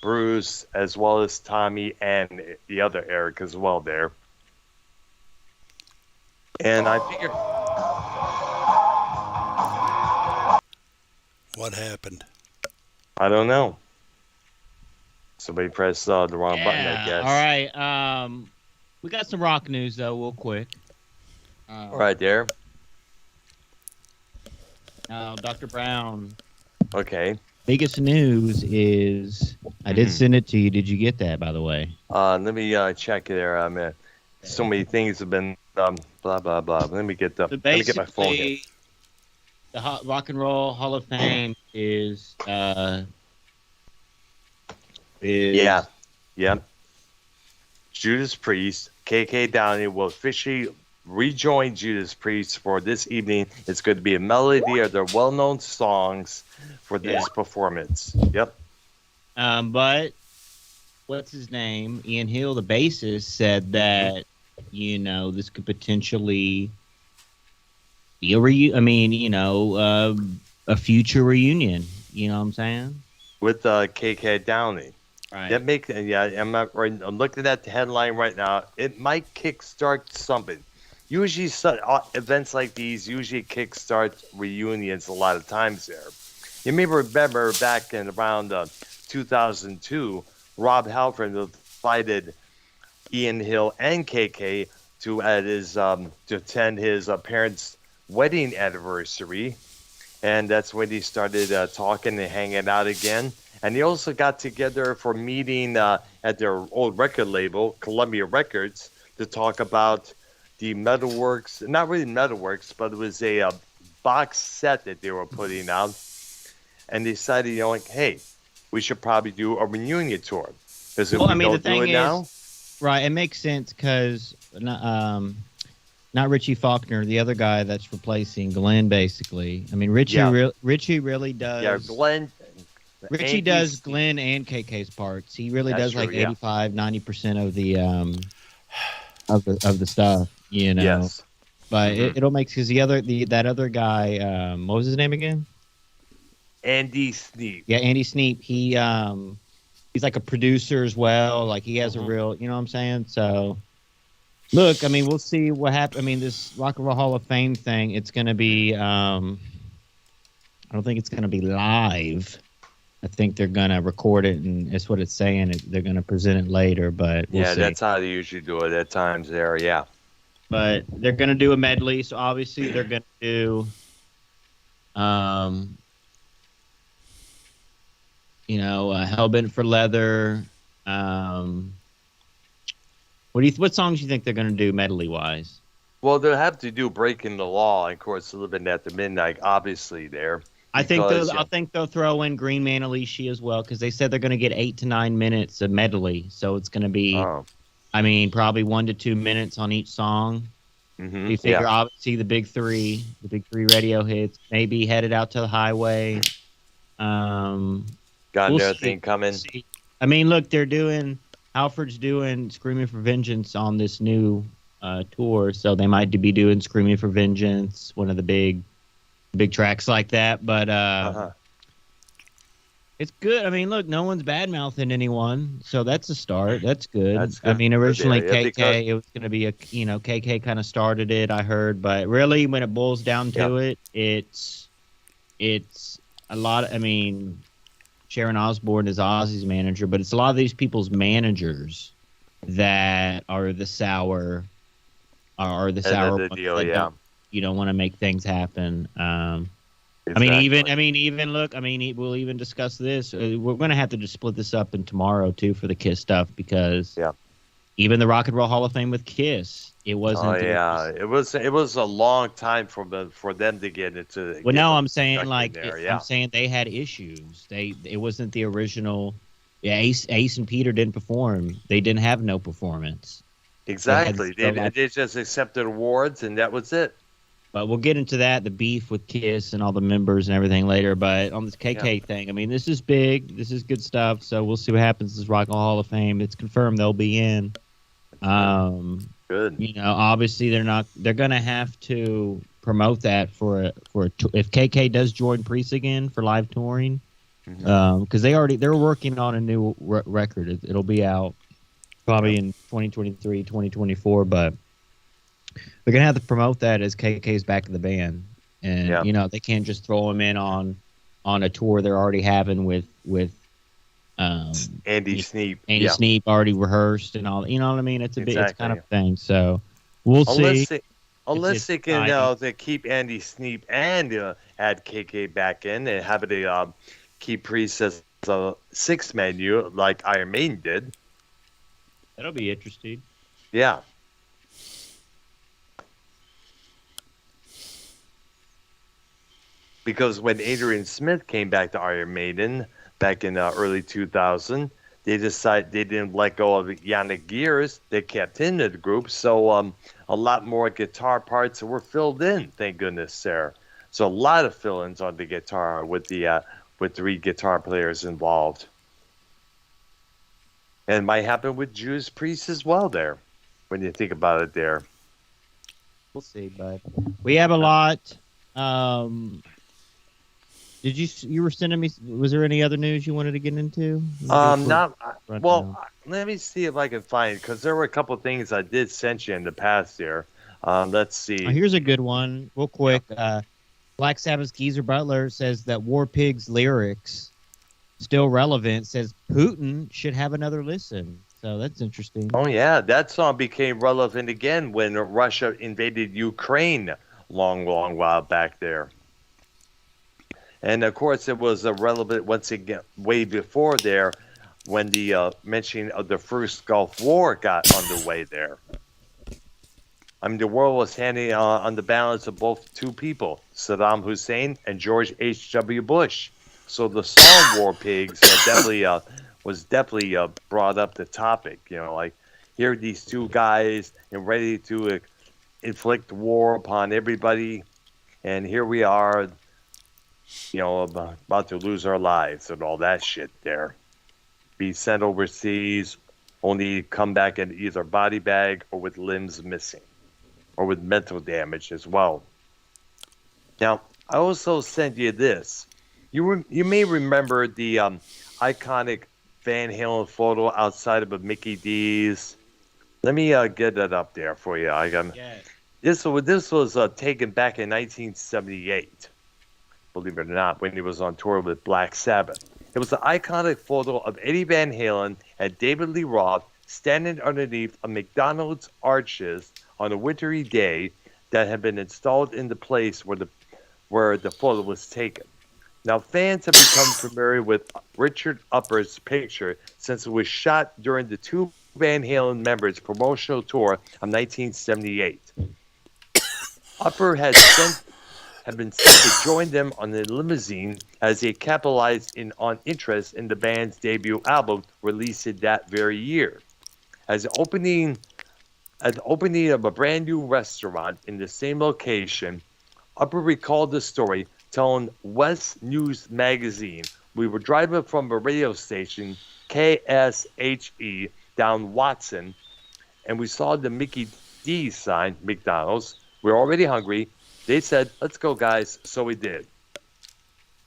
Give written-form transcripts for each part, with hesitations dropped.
Bruce, as well as Tommy and the other Eric as well there. And I figure, What happened? I don't know. Somebody pressed the wrong button, I guess. All right. We got some rock news though, real quick. All right, there. Dr. Brown. Okay. Biggest news is I did send it to you. Did you get that, by the way? Let me check there. So many things have been blah blah blah. Let me get my phone here. The Rock and Roll Hall of Fame is yeah. Judas Priest, KK Downey will officially rejoin Judas Priest for this evening. It's going to be a melody of their well-known songs for this performance. Yep. But what's his name? Ian Hill, the bassist, said that this could potentially be a future reunion. You know what I'm saying? With KK Downey. Right. That makes I'm not right. I'm looking at the headline right now. It might kickstart something. Usually, events like these usually kickstart reunions a lot of times there. You may remember back in around 2002, Rob Halford invited Ian Hill and KK to attend his parents' wedding anniversary, and that's when he started talking and hanging out again. And they also got together for a meeting at their old record label, Columbia Records, to talk about the Metalworks, not really Metalworks, but it was a box set that they were putting out. And they decided, hey, we should probably do a reunion tour. Because if we don't do it now. Right, it makes sense because not Richie Faulkner, the other guy that's replacing Glenn, basically. I mean, Richie really does. Yeah, Glenn. Richie does Glenn and KK's parts. He really does like 85-90% of the of the stuff, Yes. But it'll make because that other guy, what was his name again? Andy Sneap. Yeah, Andy Sneap. He's like a producer as well. Like he has a real, you know what I'm saying? So look, I mean, we'll see what happens. I mean, this Rock and Roll Hall of Fame thing, it's going to be. I don't think it's going to be live. I think they're going to record it, and that's what it's saying. They're going to present it later, but we'll see. That's how they usually do it at times there, yeah. But they're going to do a medley, so obviously they're going to do, Hellbent for Leather. What songs do you think they're going to do medley-wise? Well, they'll have to do Breaking the Law, of course, Living After Midnight, obviously, there. I think they'll throw in Green Man Alicia as well because they said they're going to get 8 to 9 minutes of medley, so it's going to be, probably 1 to 2 minutes on each song. We figure obviously the big three radio hits, maybe Headed Out to the Highway. Got another thing coming. I mean, look, Alfred's doing Screaming for Vengeance on this new tour, so they might be doing Screaming for Vengeance, one of the big tracks like that, but it's good. I mean, look, no one's bad-mouthing anyone, so that's a start. That's good. I mean, originally KK, it was going to be KK kind of started it, I heard, but really when it boils down to it, it's a lot of, Sharon Osbourne is Ozzy's manager, but it's a lot of these people's managers that are the sour ones that you don't want to make things happen. Exactly. We'll even discuss this. We're going to have to just split this up in tomorrow too for the Kiss stuff because even the Rock and Roll Hall of Fame with Kiss, it wasn't. It was a long time for them to get into. Well, no, I'm saying I'm saying they had issues. It wasn't the original. Yeah, Ace and Peter didn't perform. They didn't have no performance. Exactly. They just accepted awards and that was it. But we'll get into that, the beef with Kiss and all the members and everything later. But on this KK thing, this is big. This is good stuff. So we'll see what happens. This Rock and Roll Hall of Fame. It's confirmed they'll be in. Good. Obviously they're going to have to promote that for if KK does join Priest again for live touring, because they're working on a new record. It'll be out probably in 2023, 2024, but they're gonna have to promote that as KK's back in the band, and Yeah. they can't just throw him in on a tour they're already having with Andy Sneap. Andy Yeah. Sneap already rehearsed and all. You know what I mean? It's kind Exactly. of thing. So we'll see. Unless they, It's unless they can exciting. they keep Andy Sneap and add KK back in and have it keep Priest as a six menu like Iron Maiden did. That'll be interesting. Yeah. Because when Adrian Smith came back to Iron Maiden back in early 2000, they decided they didn't let go of Yannick Gears. They kept him in the group, so a lot more guitar parts were filled in. Thank goodness, there. So a lot of fill-ins on the guitar with three guitar players involved, and it might happen with Judas Priest as well. There, when you think about it, there. We'll see, but we have a lot. Did you were sending me? Was there any other news you wanted to get into? Not Right well. now. Let me see if I can find because there were a couple of things I did send you in the past here. Let's see. Here's a good one, real quick. Black Sabbath's Geezer Butler says that War Pig's lyrics still relevant. Says Putin should have another listen. So that's interesting. Oh yeah, that song became relevant again when Russia invaded Ukraine long while back there. And of course, it was relevant once again way before there when the mentioning of the first Gulf War got underway there. I mean, the world was handing on the balance of both two people, Saddam Hussein and George H.W. Bush. So the song "War Pigs" was definitely brought up the topic. Like here are these two guys and ready to inflict war upon everybody, and here we are, about to lose our lives and all that shit there. Be sent overseas, only come back in either body bag or with limbs missing, or with mental damage as well. Now, I also sent you this. You may remember the iconic Van Halen photo outside of a Mickey D's. Let me get that up there for you. This was taken back in 1978. Believe it or not, when he was on tour with Black Sabbath. It was an iconic photo of Eddie Van Halen and David Lee Roth standing underneath a McDonald's arches on a wintry day that had been installed in the place where the photo was taken. Now, fans have become familiar with Richard Upper's picture since it was shot during the two Van Halen members' promotional tour of 1978. Upper had been sent to join them on the limousine as they capitalized on interest in the band's debut album released that very year. At the opening of a brand new restaurant in the same location, Upper recalled the story, telling West News magazine, "We were driving from a radio station, KSHE, down Watson, and we saw the Mickey D sign, McDonald's. We were already hungry. They said, 'Let's go, guys.' So we did.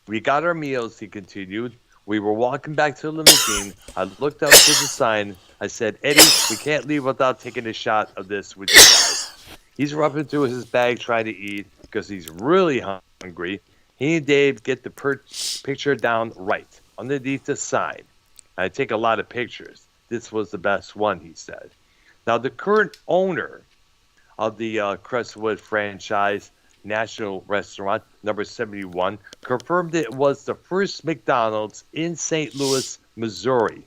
We got our meals," he continued. "We were walking back to the limousine. I looked up to the sign. I said, 'Eddie, we can't leave without taking a shot of this with you guys.'" He's rubbing through his bag trying to eat because he's really hungry. He and Dave get the picture down right underneath the sign. "I take a lot of pictures. This was the best one," he said. Now, the current owner of the Crestwood franchise, National Restaurant, number 71, confirmed it was the first McDonald's in St. Louis, Missouri,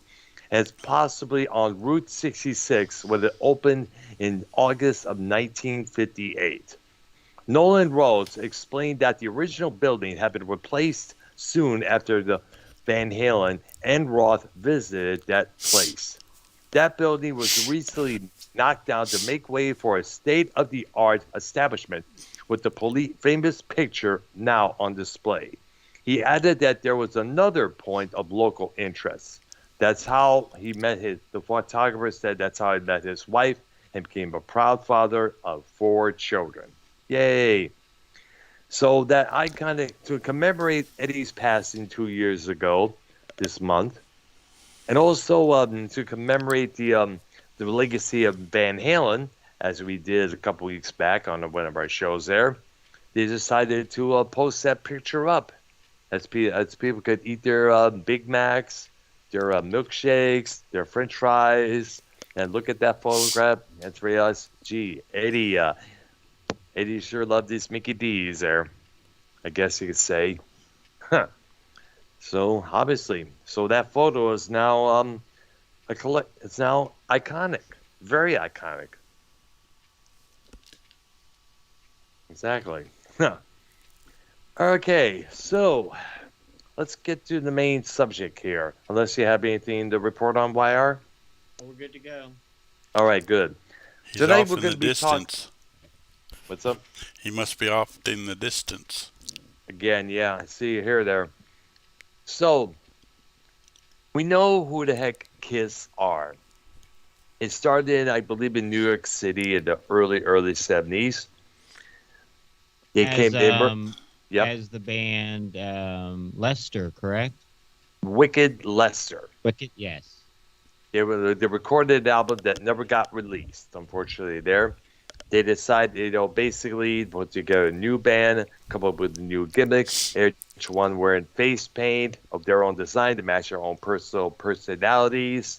as possibly on Route 66 when it opened in August of 1958. Nolan Rhodes explained that the original building had been replaced soon after the Van Halen and Roth visited that place. That building was recently knocked down to make way for a state-of-the-art establishment with the famous picture now on display. He added that there was another point of local interest. That's how he met the photographer said that's how he met his wife and became a proud father of 4 children. Yay. So that iconic to commemorate Eddie's passing 2 years ago this month, and also to commemorate the legacy of Van Halen, as we did a couple weeks back on one of our shows there. They decided to post that picture up as people could eat their Big Macs, their milkshakes, their French fries, and look at that photograph and realize, gee, Eddie sure loved these Mickey D's there. I guess you could say. Huh. So obviously, so that photo is now it's now iconic, very iconic. Exactly. Huh. Okay, so let's get to the main subject here. Unless you have anything to report on, YR? We're good to go. All right, good. He's Tonight off we're in going the to be distance. What's up? He must be off in the distance. Again, yeah, I see you here there. So, we know who the heck Kiss are. It started, I believe, in New York City in the early 70s. They yep. As the band Lester, correct? Wicked Lester. Wicked, yes. They recorded an album that never got released, unfortunately. They decided, basically put together a new band, come up with new gimmicks. Each one wearing face paint of their own design to match their own personal personalities.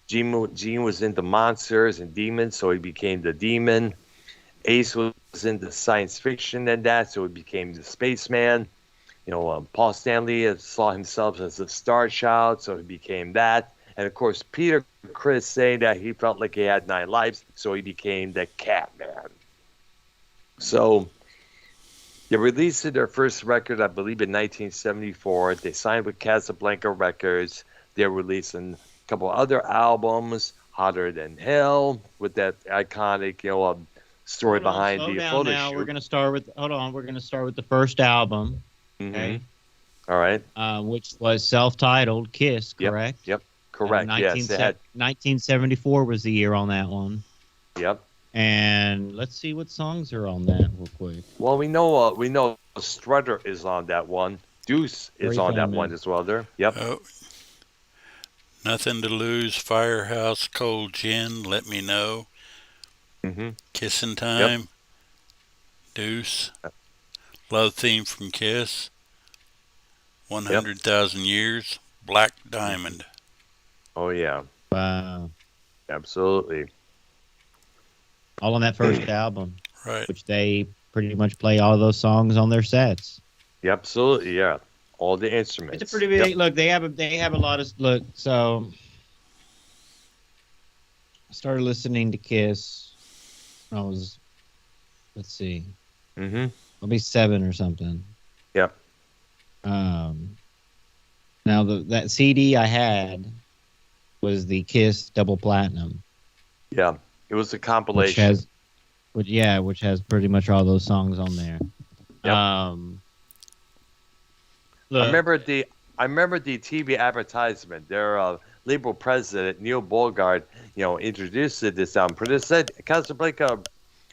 Gene was into monsters and demons, so he became the demon. Ace was into science fiction and that, so he became the spaceman. Paul Stanley saw himself as a star child, so he became that. And of course, Peter Criss saying that he felt like he had 9 lives, so he became the Catman. So they released their first record, I believe, in 1974. They signed with Casablanca Records. They're releasing a couple other albums, Hotter Than Hell, with that iconic, story behind the photo shoot. We're going to start with the first album. Mm-hmm. Okay. All right. Which was self-titled Kiss, correct? Yep. Correct. 1974 was the year on that one. Yep. And let's see what songs are on that real quick. Well, we know Strutter is on that one. Deuce is on that one as well there. Yep. Oh, Nothing to Lose, Firehouse, Cold Gin, Let Me Know, Kissin' Time, Yep. Deuce, Love Theme from Kiss, 100,000 Years, Black Diamond. Oh, yeah. Wow. Absolutely. All on that first album. Right. Which they pretty much play all those songs on their sets. Yeah, absolutely, yeah. All the instruments. It's a pretty big look. They have a lot of look. So I started listening to Kiss when I was, let's see, maybe 7 or something. Yep. Now that CD I had was the Kiss Double Platinum. Yeah, it was a compilation. Which has pretty much all those songs on there. Yep. Look, I remember the TV advertisement. Their Liberal president Neil Bogart, introduced this album. Casablanca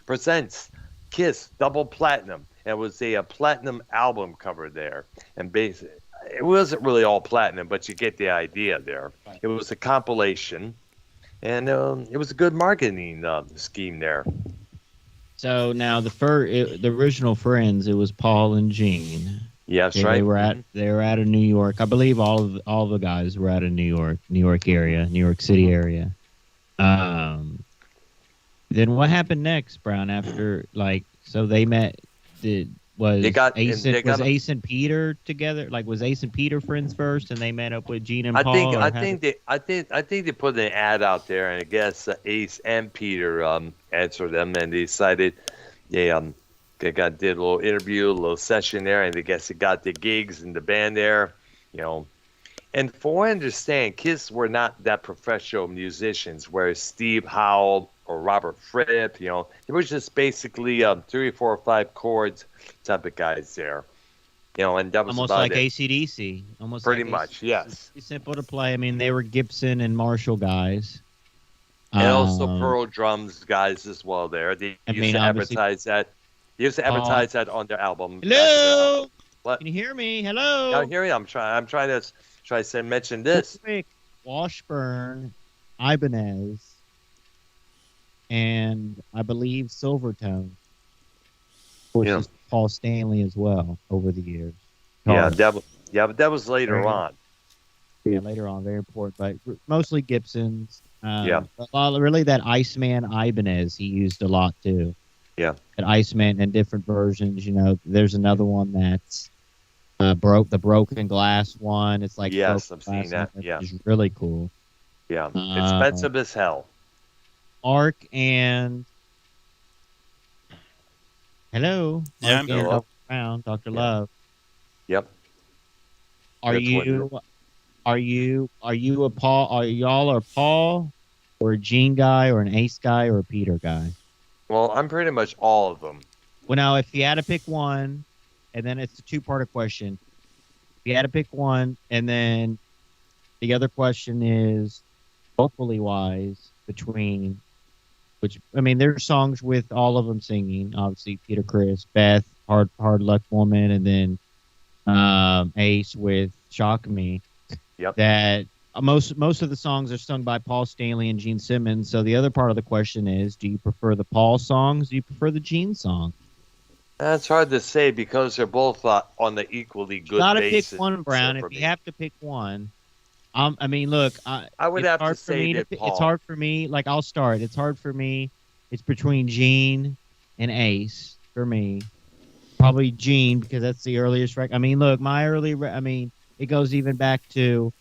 presents Kiss Double Platinum. And it was a platinum album cover there, and basically it wasn't really all platinum, but you get the idea there. It was a compilation, and it was a good marketing scheme there. So now the original Friends, it was Paul and Gene. Yes, right. They were out of New York. I believe all the guys were out of New York area, New York City area. Then what happened next, Brown? After so they met. Was Ace and Peter together? Was Ace and Peter friends first, and they met up with Gene and Paul? I think they put an ad out there, and I guess Ace and Peter answered them, and they decided did a little interview, a little session there, and I guess they got the gigs in the band there, And from what I understand, Kiss were not that professional musicians, whereas Steve Howe or Robert Fripp, they were just basically 3, 4, or 5 chords type of guys there. And that was almost about like it. AC/DC. Almost pretty like much, yes. It's simple to play. I mean, they were Gibson and Marshall guys. And also Pearl drums guys as well there. They used to advertise that. They used to advertise that on their album. Hello. What? Can you hear me? Hello. Yeah, I hear you. I'm trying to say mention this. Quick. Washburn, Ibanez, and I believe Silvertone. Of course, Yeah. it's Paul Stanley as well over the years. Yeah, Guitar. but that was later on. Yeah, later on, very important, but mostly Gibsons. Yeah. Really, that Iceman Ibanez he used a lot too. Yeah. That Iceman in different versions. You know, there's another one that's the broken glass one. It's like Yes, broken I've seen glass, that. Yeah. which is really cool. Yeah. Expensive as hell. Ark and hello. Yeah, Ark I'm here. and Dr. Brown, Dr. Yeah. Love. Yep. Are That's what- you a Paul? Are y'all a Paul or a Gene guy or an Ace guy or a Peter guy? Well, I'm pretty much all of them. Well, now if you had to pick one, and then it's a two-part question. If you had to pick one, and then the other question is vocally wise between which I mean, there's songs with all of them singing. Obviously, Peter, Chris, Beth, Hard Luck Woman, and then Ace with Shock Me. Yep. That most of the songs are sung by Paul Stanley and Gene Simmons. So the other part of the question is, do you prefer the Paul songs? Do you prefer the Gene song? That's hard to say because they're both on the equally good Gotta basis. pick one, Brown. If you have to pick one, I mean, look, I would it's have to hard for say me that Paul. It's hard for me. Like, I'll start. It's hard for me. It's between Gene and Ace for me. Probably Gene because that's the earliest record. I mean, look, it goes even back to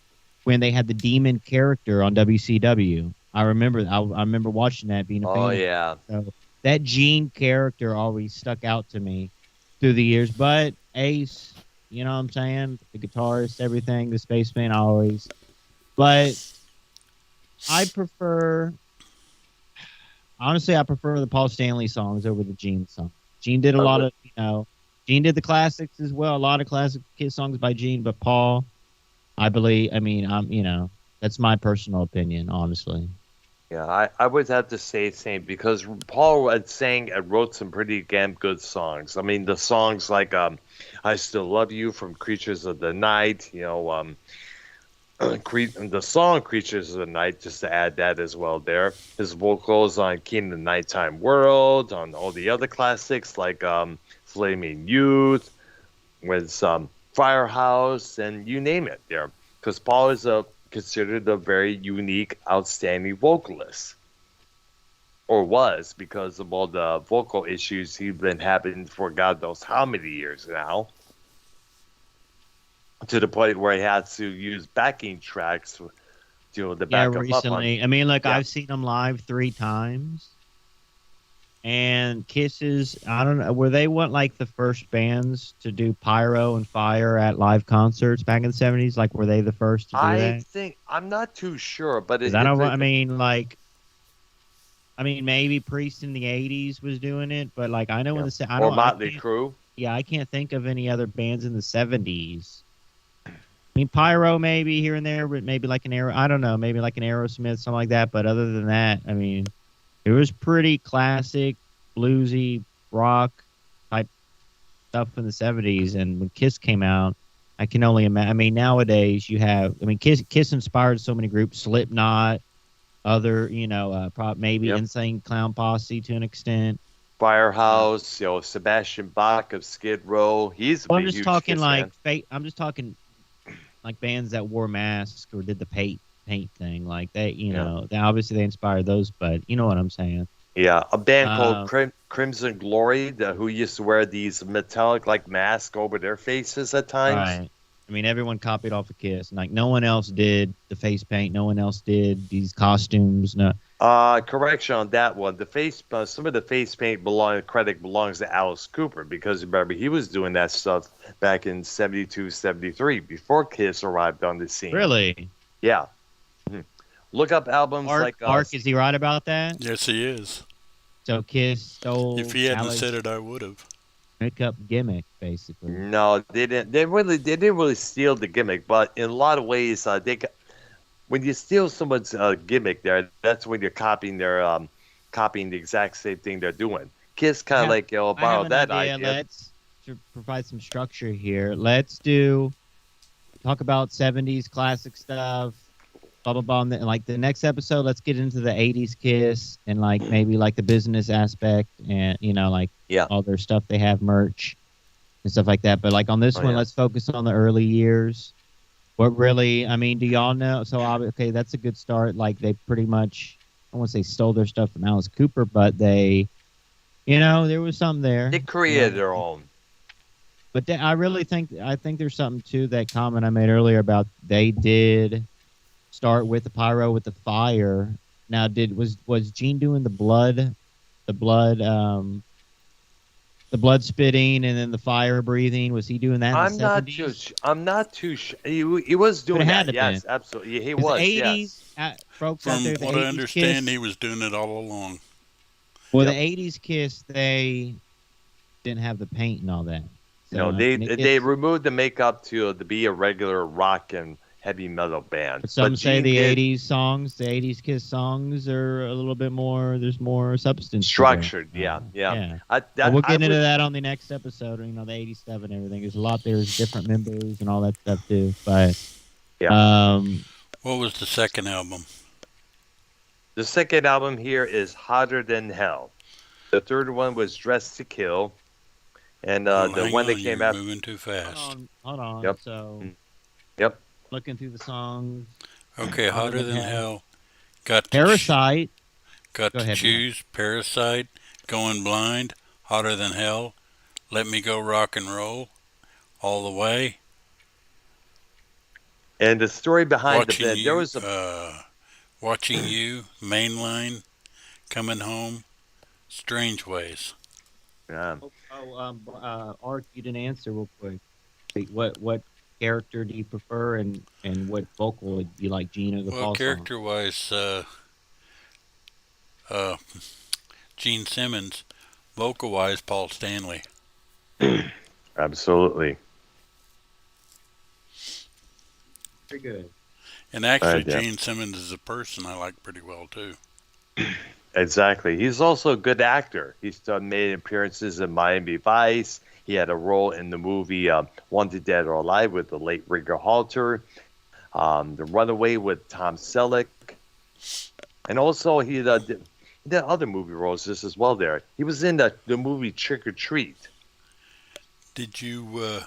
when they had the demon character on WCW. I remember watching that, being a fan. Oh yeah. So that Gene character always stuck out to me through the years. But Ace, you know what I'm saying? The guitarist, everything, the spaceman always. But I prefer the Paul Stanley songs over the Gene song. Gene did a lot of, Gene did the classics as well, a lot of classic Kiss songs by Gene, but Paul, that's my personal opinion, honestly. Yeah, I would have to say the same because Paul had sang and wrote some pretty damn good songs. I mean, the songs like "I Still Love You" from Creatures of the Night, the song "Creatures of the Night," just to add that as well. There, his vocals on "King of the Nighttime World," on all the other classics like "Flaming Youth," with "Firehouse," and you name it. There, because Paul is considered a very unique, outstanding vocalist. Or was, because of all the vocal issues he's been having for God knows how many years now. To the point where he had to use backing tracks to back him recently. up on. I mean, look, Yeah. I've seen him live 3 times. And Kisses, I don't know, were they like the first bands to do pyro and fire at live concerts back in the 70s? Like, were they the first to do I that? think, I'm not too sure, but maybe Priest in the 80s was doing it, but like, I know in the or Motley Crue. Yeah, I can't think of any other bands in the 70s. I mean, pyro maybe here and there, but maybe like I don't know, maybe like an Aerosmith, something like that. But other than that, I mean, it was pretty classic, bluesy, rock type stuff in the 70s. And when Kiss came out, I can only imagine. I mean, nowadays you have, Kiss inspired so many groups, Slipknot, other, maybe Insane Clown Posse to an extent. Firehouse, Sebastian Bach of Skid Row. I'm just talking like I'm just talking like bands that wore masks or did the paint thing, like they, obviously they inspired those, but you know what I'm saying. Yeah, a band called Crimson Glory, who used to wear these metallic like masks over their faces at times. Right. I mean, everyone copied off of Kiss. Like no one else did the face paint. No one else did these costumes. No. Correction on that one. The some of the face paint credit belongs to Alice Cooper because remember he was doing that stuff back in 72, 73 before Kiss arrived on the scene. Really? Yeah. Look up albums like Ark, is he right about that? Yes, he is. So Kiss stole. If he hadn't Alice said it, I would have. Makeup gimmick, basically. No, they didn't. They didn't really steal the gimmick, but in a lot of ways, when you steal someone's gimmick, that's when you're copying the exact same thing they're doing. Kiss kind of like I have borrowed an that idea. idea. Let's provide some structure here. Let's talk about 70s classic stuff, blah blah blah. And like the next episode, let's get into the 80s Kiss and like maybe like the business aspect and like all their stuff they have merch and stuff like that. But like on this one, let's focus on the early years. What really, I mean, do y'all know? So okay, that's a good start. Like they pretty much, I won't say stole their stuff from Alice Cooper, but they, there was something there. They created their own. But I really think there's something to that comment I made earlier about they did start with the pyro with the fire. Now, was Gene doing the blood spitting and then the fire breathing? Was he doing that? I'm not too sure. He was doing that. Yes, absolutely. He was. 80s, yes. Folks From out there, the what I 80s understand, Kiss, he was doing it all along. Well, the 80s Kiss, they didn't have the paint and all that. So, they removed the makeup to be a regular rock and heavy metal band. But some say the 80s Kiss songs are a little bit more. There's more substance. Structured, yeah. We'll get into that on the next episode. The 87 and everything. There's a lot. There's different members and all that stuff too. But what was the second album? The second album here is Hotter Than Hell. The third one was Dressed to Kill. And the one that came out. Moving too fast. Hold on. Yep. So. Yep. Looking through the songs. Okay, Hotter Than Hell. Got Parasite. Got to choose Parasite, Going Blind, Hotter Than Hell, Let Me Go Rock and Roll, All the Way. And the story behind the band, there was Watching You, Mainline, Coming Home, Strange Ways. Yeah. Art, you didn't answer real quick. What character do you prefer, and what vocal do you like, Gene or the Paul song? Character-wise, Gene Simmons. Vocal-wise, Paul Stanley. Absolutely. Very good. And actually, Gene Simmons is a person I like pretty well, too. Exactly. He's also a good actor. He's made appearances in Miami Vice. He had a role in the movie Wanted Dead or Alive with the late Rigger Halter. The Runaway with Tom Selleck. And also he did other movie roles just as well there. He was in the movie Trick or Treat. Did you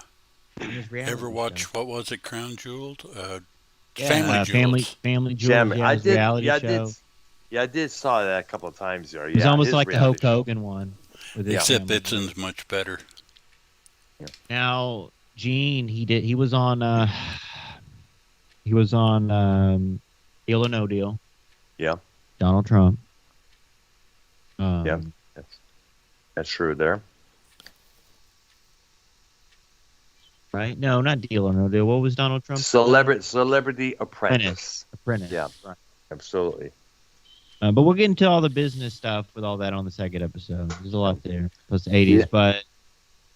ever watch, what was it, Crown Jeweled? Family Jewels. Family Jewels, I did, reality show. I did saw that a couple of times there. It's almost like the Hulk Hogan one. Except Itson's much better. Yeah. Now, Gene, he was on Deal or No Deal. Yeah. Donald Trump. Yeah, that's true there. Right? No, not Deal or No Deal. What was Donald Trump? Celebrity Apprentice. Apprentice. Yeah, right. Absolutely. But we'll get into all the business stuff with all that on the second episode. There's a lot there. Plus the 80s. Yeah. But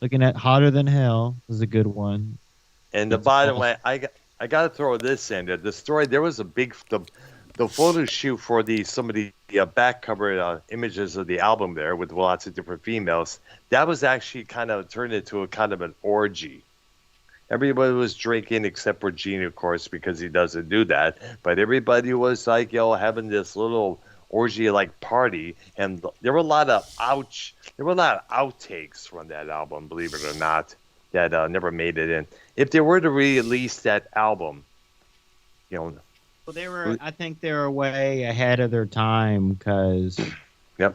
looking at Hotter Than Hell is a good one. And the bottom line, I got to throw this in there. The story, there was a big... The photo shoot for some of the back cover images of the album there with lots of different females, that was actually kind of turned into a kind of an orgy. Everybody was drinking except for Gene, of course, because he doesn't do that. But everybody was like, having this little orgy-like party, and there were a lot of outtakes from that album, believe it or not, that never made it in. If they were to release that album, Well, I think they were way ahead of their time because. Yep.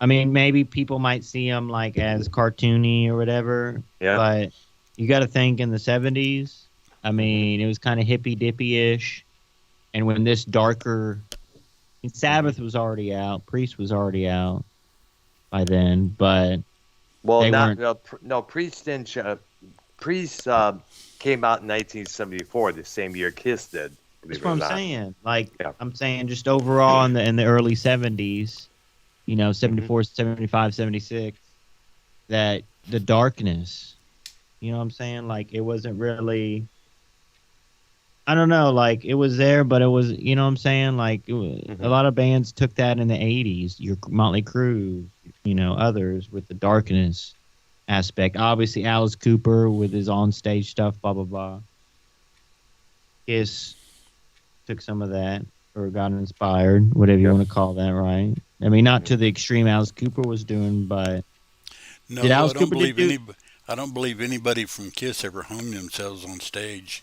I mean, maybe people might see them like as cartoony or whatever. Yeah. But you got to think in the 70s. I mean, it was kind of hippy dippy-ish, and when this darker, Sabbath was already out, Priest was already out by then, but Priest didn't. Priest came out in 1974, the same year Kiss did. That's what I'm saying. I'm saying just overall in the early 70s, 74, 75, 76, that the darkness, you know what I'm saying? Like, it wasn't really, I don't know, like, it was there, but it was, you know what I'm saying? Like, a lot of bands took that in the 80s. Your Motley Crue, others with the darkness aspect. Obviously, Alice Cooper with his on-stage stuff, blah, blah, blah. Kiss took some of that, or got inspired, whatever you want to call that, right? I mean, not to the extreme Alice Cooper was doing, but No, did Alice I don't Cooper believe do? I don't believe anybody from Kiss ever hung themselves on stage.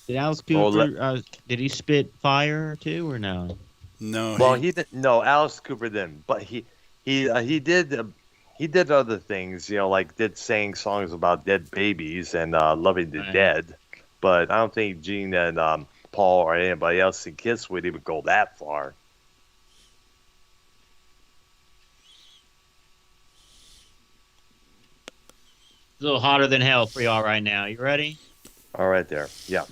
Did Alice Well, Cooper? Did he spit fire too, or no? No, well, he didn't. No, Alice Cooper didn't. But he did other things. Like did sang songs about dead babies and loving the Right. dead. But I don't think Gene and Paul or anybody else in Kiss would even go that far. It's a little hotter than hell for y'all right now. You ready? All right, there. Yeah.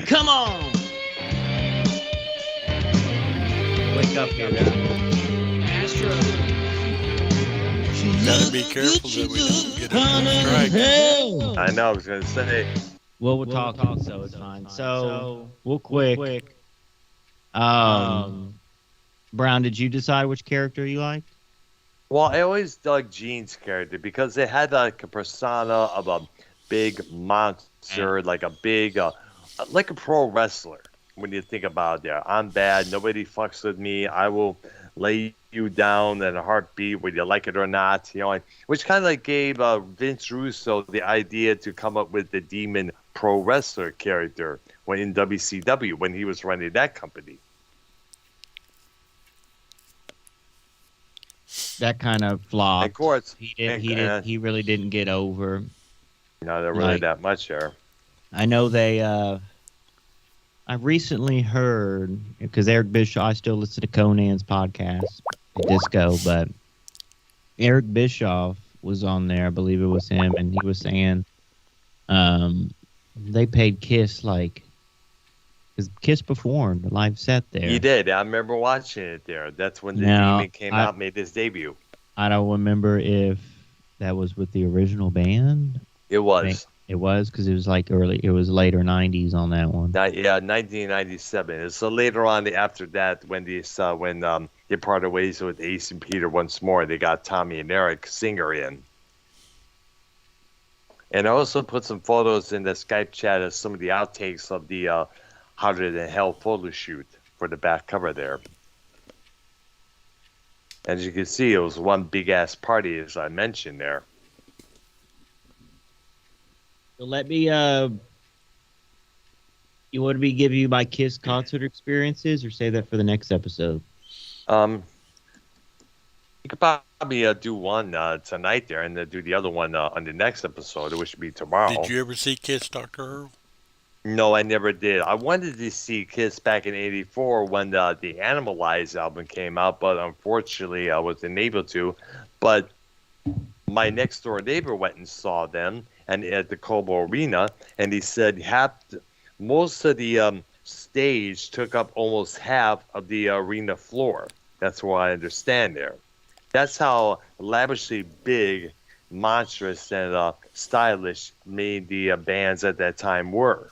Come on! Wake up here, guys. gotta be careful that we don't get a strike. I know. I was gonna say. Well, we'll talk, so it's fine. So, we'll quick. Brown, did you decide which character you like? Well, I always dug Gene's character because they had like a persona of a big monster, like a big, like a pro wrestler. When you think about it, there, I'm bad. Nobody fucks with me. I will lay you down in a heartbeat, whether you like it or not. Which kind of like gave Vince Russo the idea to come up with the Demon pro wrestler character when in WCW when he was running that company. That kind of flopped. Of course, He really didn't get over. not really that much there. I know they. I've recently heard, because Eric Bischoff, I still listen to Conan's podcast, Disco, but Eric Bischoff was on there. I believe it was him, and he was saying they paid Kiss because Kiss performed a live set there. He did. I remember watching it there. That's when the Demon came out, made his debut. I don't remember if that was with the original band. It was. It was because it was it was later 90s on that one. 1997. It's so later on after that when they parted ways with Ace and Peter once more, they got Tommy and Eric Singer in. And I also put some photos in the Skype chat of some of the outtakes of the Hotter Than Hell photo shoot for the back cover there. As you can see, it was one big-ass party, as I mentioned there. So let me, you want me to give you my Kiss concert experiences or save that for the next episode? You could probably do one tonight there and then do the other one on the next episode, which would be tomorrow. Did you ever see Kiss, Dr. Earl? No, I never did. I wanted to see Kiss back in '84 when the Animalize album came out, but unfortunately I wasn't able to. But my next door neighbor went and saw them and at the Cobo Arena, and he said most of the stage took up almost half of the arena floor. That's what I understand there. That's how lavishly big, monstrous, and stylish made the bands at that time were.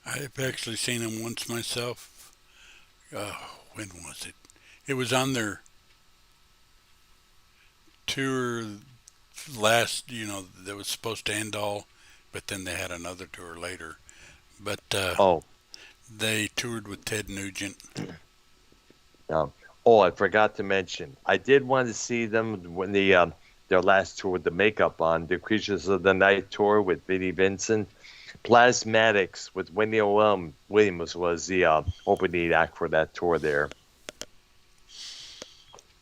I've actually seen them once myself. When was it? It was on their tour last, that was supposed to end all, but then they had another tour later. But they toured with Ted Nugent. I forgot to mention, I did want to see them when their last tour with the makeup on, the Creatures of the Night tour with Vinnie Vincent. Plasmatics with Wendy Williams was the opening act for that tour there.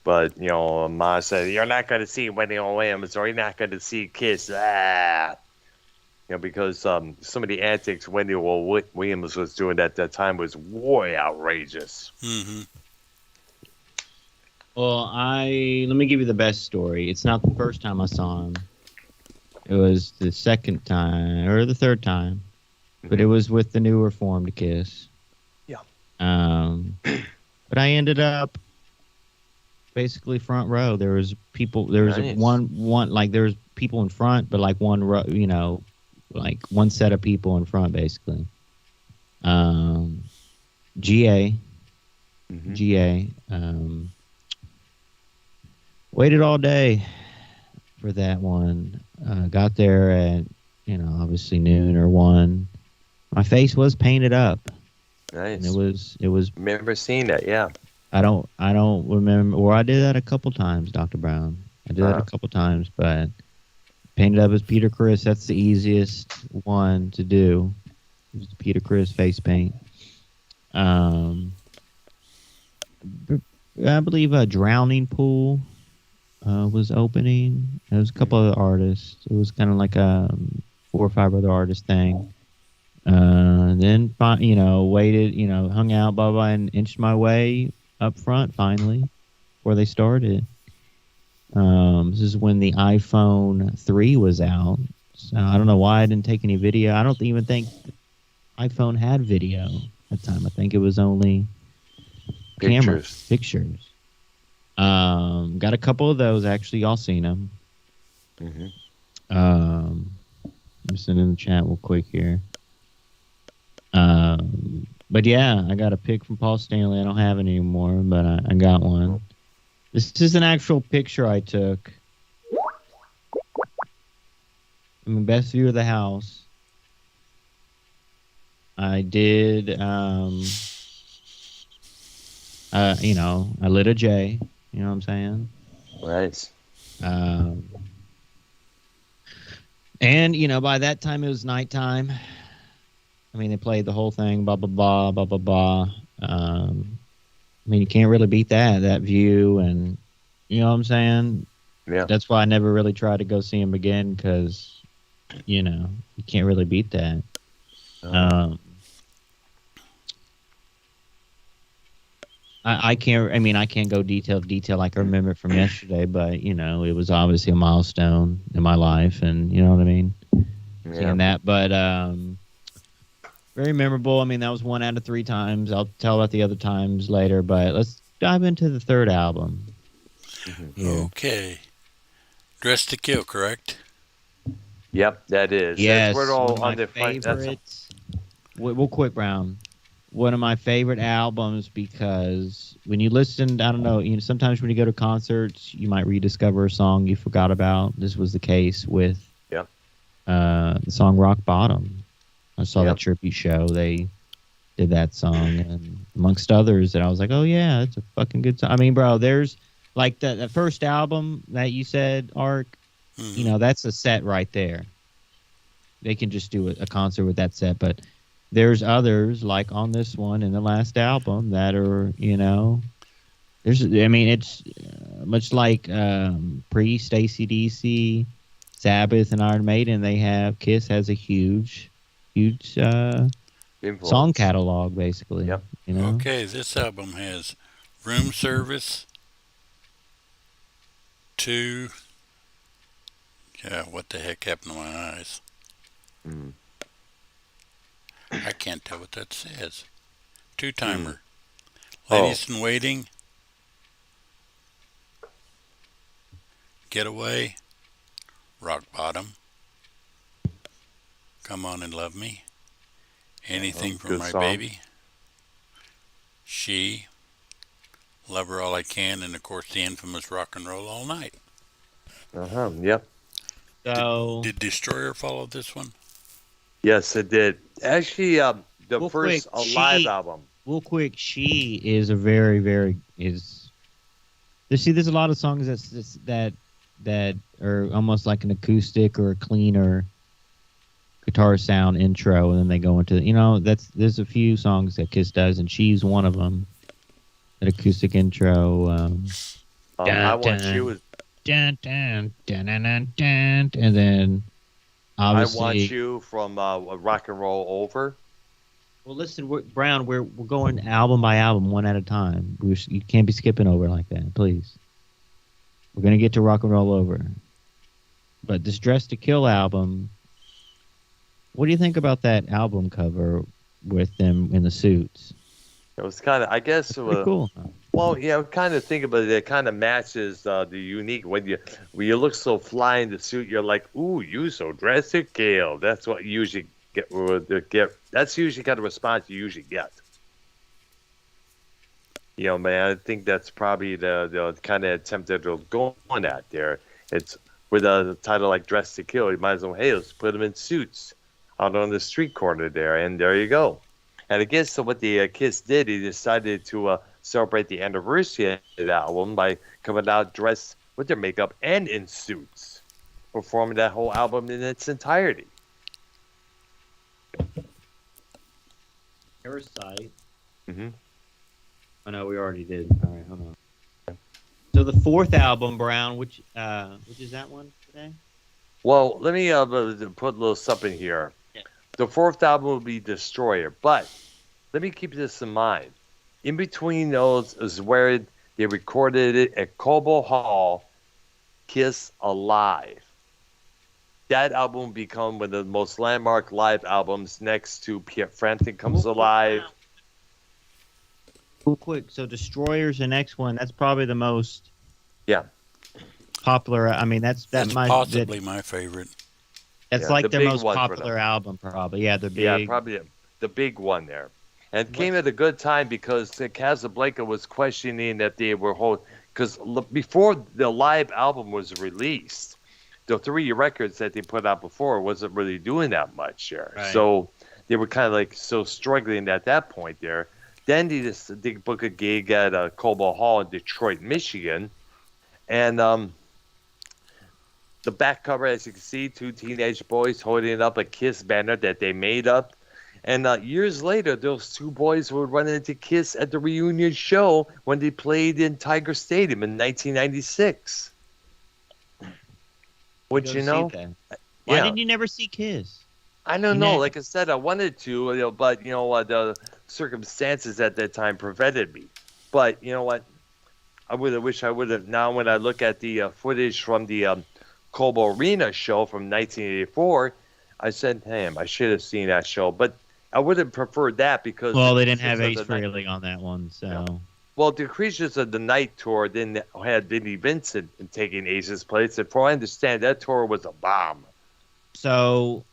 But, Ma said, you're not going to see Wendy Williams or you're not going to see Kiss. Because some of the antics Wendy Williams was doing at that time was way outrageous. Mm-hmm. Well, let me give you the best story. It's not the first time I saw him. It was the second time, or the third time. But it was with the newer formed Kiss. Yeah. But I ended up basically front row. There was people. There was Nice. there was people in front, but like one row. Like one set of people in front, basically. GA. GA. Waited all day for that one. Got there at, obviously noon or 1. My face was painted up. Nice. And it was. Remember seeing that? Yeah. I don't remember. Or I did that a couple times, Dr. Brown. I did that a couple times, but painted up as Peter Criss. That's the easiest one to do. It's the Peter Criss face paint. I believe a Drowning Pool was opening. There was a couple other artists. It was kind of like a 4 or 5 other artist thing. Then, waited, hung out, blah, blah, and inched my way up front finally before they started. This is when the iPhone 3 was out. So I don't know why I didn't take any video. I don't even think iPhone had video at the time. I think it was only cameras, pictures. Got a couple of those actually. Y'all seen them. I'm sending in the chat real quick here. But yeah, I got a pic from Paul Stanley. I don't have it anymore, but I got one. This is an actual picture I took. Best view of the house. I did, I lit a J. You know what I'm saying? Nice. And, by that time it was nighttime. They played the whole thing, blah, blah, blah, blah, blah, blah. You can't really beat that view, and you know what I'm saying? Yeah. That's why I never really tried to go see him again, because, you can't really beat that. I can't go detail to detail like I remember it from yesterday, but, it was obviously a milestone in my life, and you know what I mean? Yeah. Seeing that, but very memorable. That was 1 out of 3 times. I'll tell about the other times later, but let's dive into the third album. Okay. Dressed to Kill, correct? Yep, that is. Yes, That's all one on of the my favorites. Real quick, Brown. One of my favorite albums, because when you listen, I don't know, sometimes when you go to concerts, you might rediscover a song you forgot about. This was the case with the song Rock Bottom. I saw that tribute show. They did that song, and amongst others, that I was like, oh, yeah, that's a fucking good song. Bro, there's like the first album that you said, Ark, that's a set right there. They can just do a concert with that set, but there's others, like on this one and the last album, that are, it's much like Priest, AC/DC, Sabbath, and Iron Maiden. They have, Kiss has a huge song catalog, basically. Yep. Okay, this album has Room Service, 2. Yeah, what the heck happened to my eyes? I can't tell what that says. 2-timer. Ladies in Waiting. Getaway. Rock Bottom. Come On and Love Me. Anything for My Baby. She. Love Her All I Can, and of course the infamous Rock and Roll All Night. Yep. So did Destroyer follow this one? Yes, it did. Actually, the first live album. Real quick, She is a very, very there's a lot of songs that are almost like an acoustic or a cleaner guitar sound intro, and then they go into there's a few songs that Kiss does, and She's one of them. An acoustic intro. I Want You was. Dun, dun, dun, dun, dun, dun, and then obviously, I Want You from Rock and Roll Over. Well, listen, Brown, we're going album by album, one at a time. You can't be skipping over like that, please. We're gonna get to Rock and Roll Over, but this Dress to Kill album. What do you think about that album cover with them in the suits? It was kind of, I guess, pretty cool. Well, yeah, kind of think about it. It kind of matches the unique when you look so fly in the suit. You're like, ooh, you so dressed to kill. That's what you usually get. That's usually kind of response you usually get. Man, I think that's probably the kind of attempt that they're going at there. It's with a title like Dress to Kill. You might as well, hey, let's put them in suits out on the street corner there, and there you go. And I guess so what the Kiss did, he decided to celebrate the anniversary of the album by coming out dressed with their makeup and in suits, performing that whole album in its entirety. Parasite. Mm-hmm. Oh no, we already did. All right, hold on. So the fourth album, Brown, which is that one today? Well, let me put a little something here. Yeah. The fourth album will be Destroyer, but let me keep this in mind. In between those is where they recorded it at Cobo Hall, Kiss Alive. That album will become one of the most landmark live albums next to Piet Frampton Comes Alive. Real quick, so Destroyer's the next one. That's probably the most popular. I mean, that's possibly my favorite. That's like their most popular album, probably. Yeah, the big. Yeah, probably the big one there. And it came at a good time because Casablanca was questioning that they were because before the live album was released, the 3 records that they put out before wasn't really doing that much there. Right. So they were kind of like struggling at that point there. Then they book a gig at Cobo Hall in Detroit, Michigan. And the back cover, as you can see, 2 teenage boys holding up a Kiss banner that they made up. And years later, those 2 boys would run into Kiss at the reunion show when they played in Tiger Stadium in 1996. Which, Why did you never see Kiss? I don't know. Like I said, I wanted to, but the circumstances at that time prevented me. But you know what? I wish I would have. Now, when I look at the footage from the Cobo Arena show from 1984, I said, "Damn, I should have seen that show." But I would have preferred that because they didn't have Ace Frehley on that one, so. Yeah. Well, the Creatures of the Night tour didn't had Vinnie Vincent taking Ace's place, and from what I understand, that tour was a bomb. So,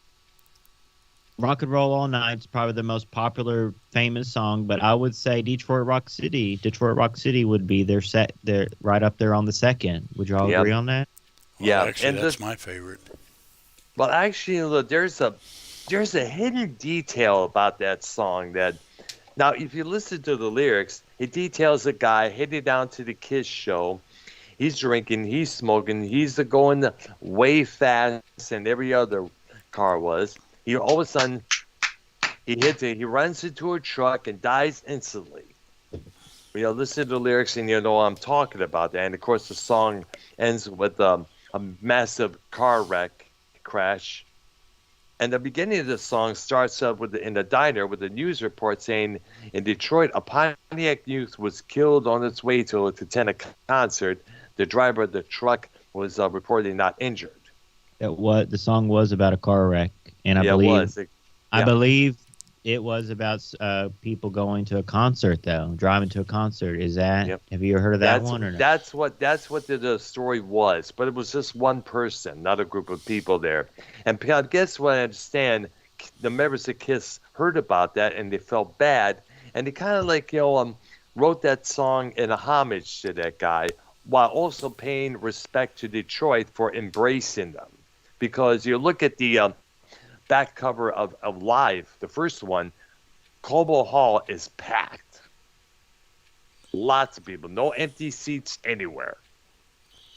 Rock and Roll All Night is probably the most popular, famous song, but I would say Detroit Rock City would be their right up there on the second. Would you all agree on that? Well, yeah, actually, that's my favorite. Well, actually, look, there's a hidden detail about that song that, now, if you listen to the lyrics, it details a guy heading down to the Kiss show. He's drinking, he's smoking, he's going way fast than every other car was. He all of a sudden he runs into a truck and dies instantly. Listen to the lyrics and I'm talking about that. And of course, the song ends with a massive car crash. And the beginning of the song starts up in the diner with a news report saying, in Detroit, a Pontiac youth was killed on its way to attend a concert. The driver of the truck was reportedly not injured. The song was about a car wreck, and I believe it was about people going to a concert, though, driving to a concert. Is that? Yep. Have you ever heard of that one or not? That's what the story was, but it was just one person, not a group of people there. And I guess what I understand, the members of Kiss heard about that and they felt bad, and they kind of wrote that song in a homage to that guy, while also paying respect to Detroit for embracing them. Because you look at the back cover of Live, the first one, Cobo Hall is packed. Lots of people, no empty seats anywhere.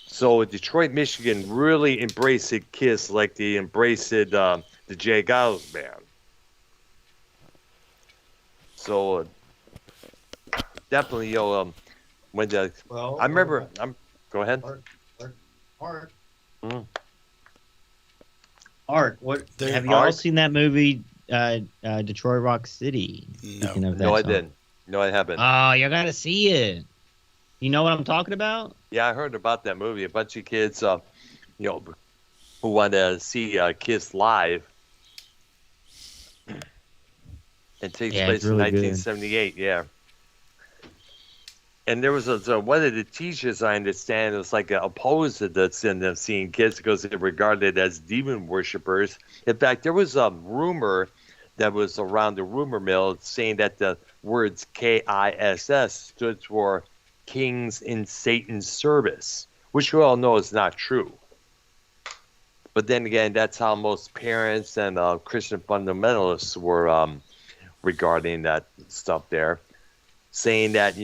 So Detroit, Michigan really embraced Kiss like they embraced the Jay Giles band. So definitely, when I remember, go ahead. Art. Mm. Art, have you all seen that movie, Detroit Rock City? No, I didn't. No, I haven't. Oh, you gotta see it. You know what I'm talking about? Yeah, I heard about that movie. A bunch of kids, who want to see Kiss live. It takes place in 1978. Good. Yeah. And there was one of the teachers, I understand, was like opposed to this in them seeing Kiss because they regarded as demon worshippers. In fact, there was a rumor that was around the rumor mill saying that the words KISS stood for Kings in Satan's Service, which we all know is not true. But then again, that's how most parents and Christian fundamentalists were regarding that stuff there, saying that,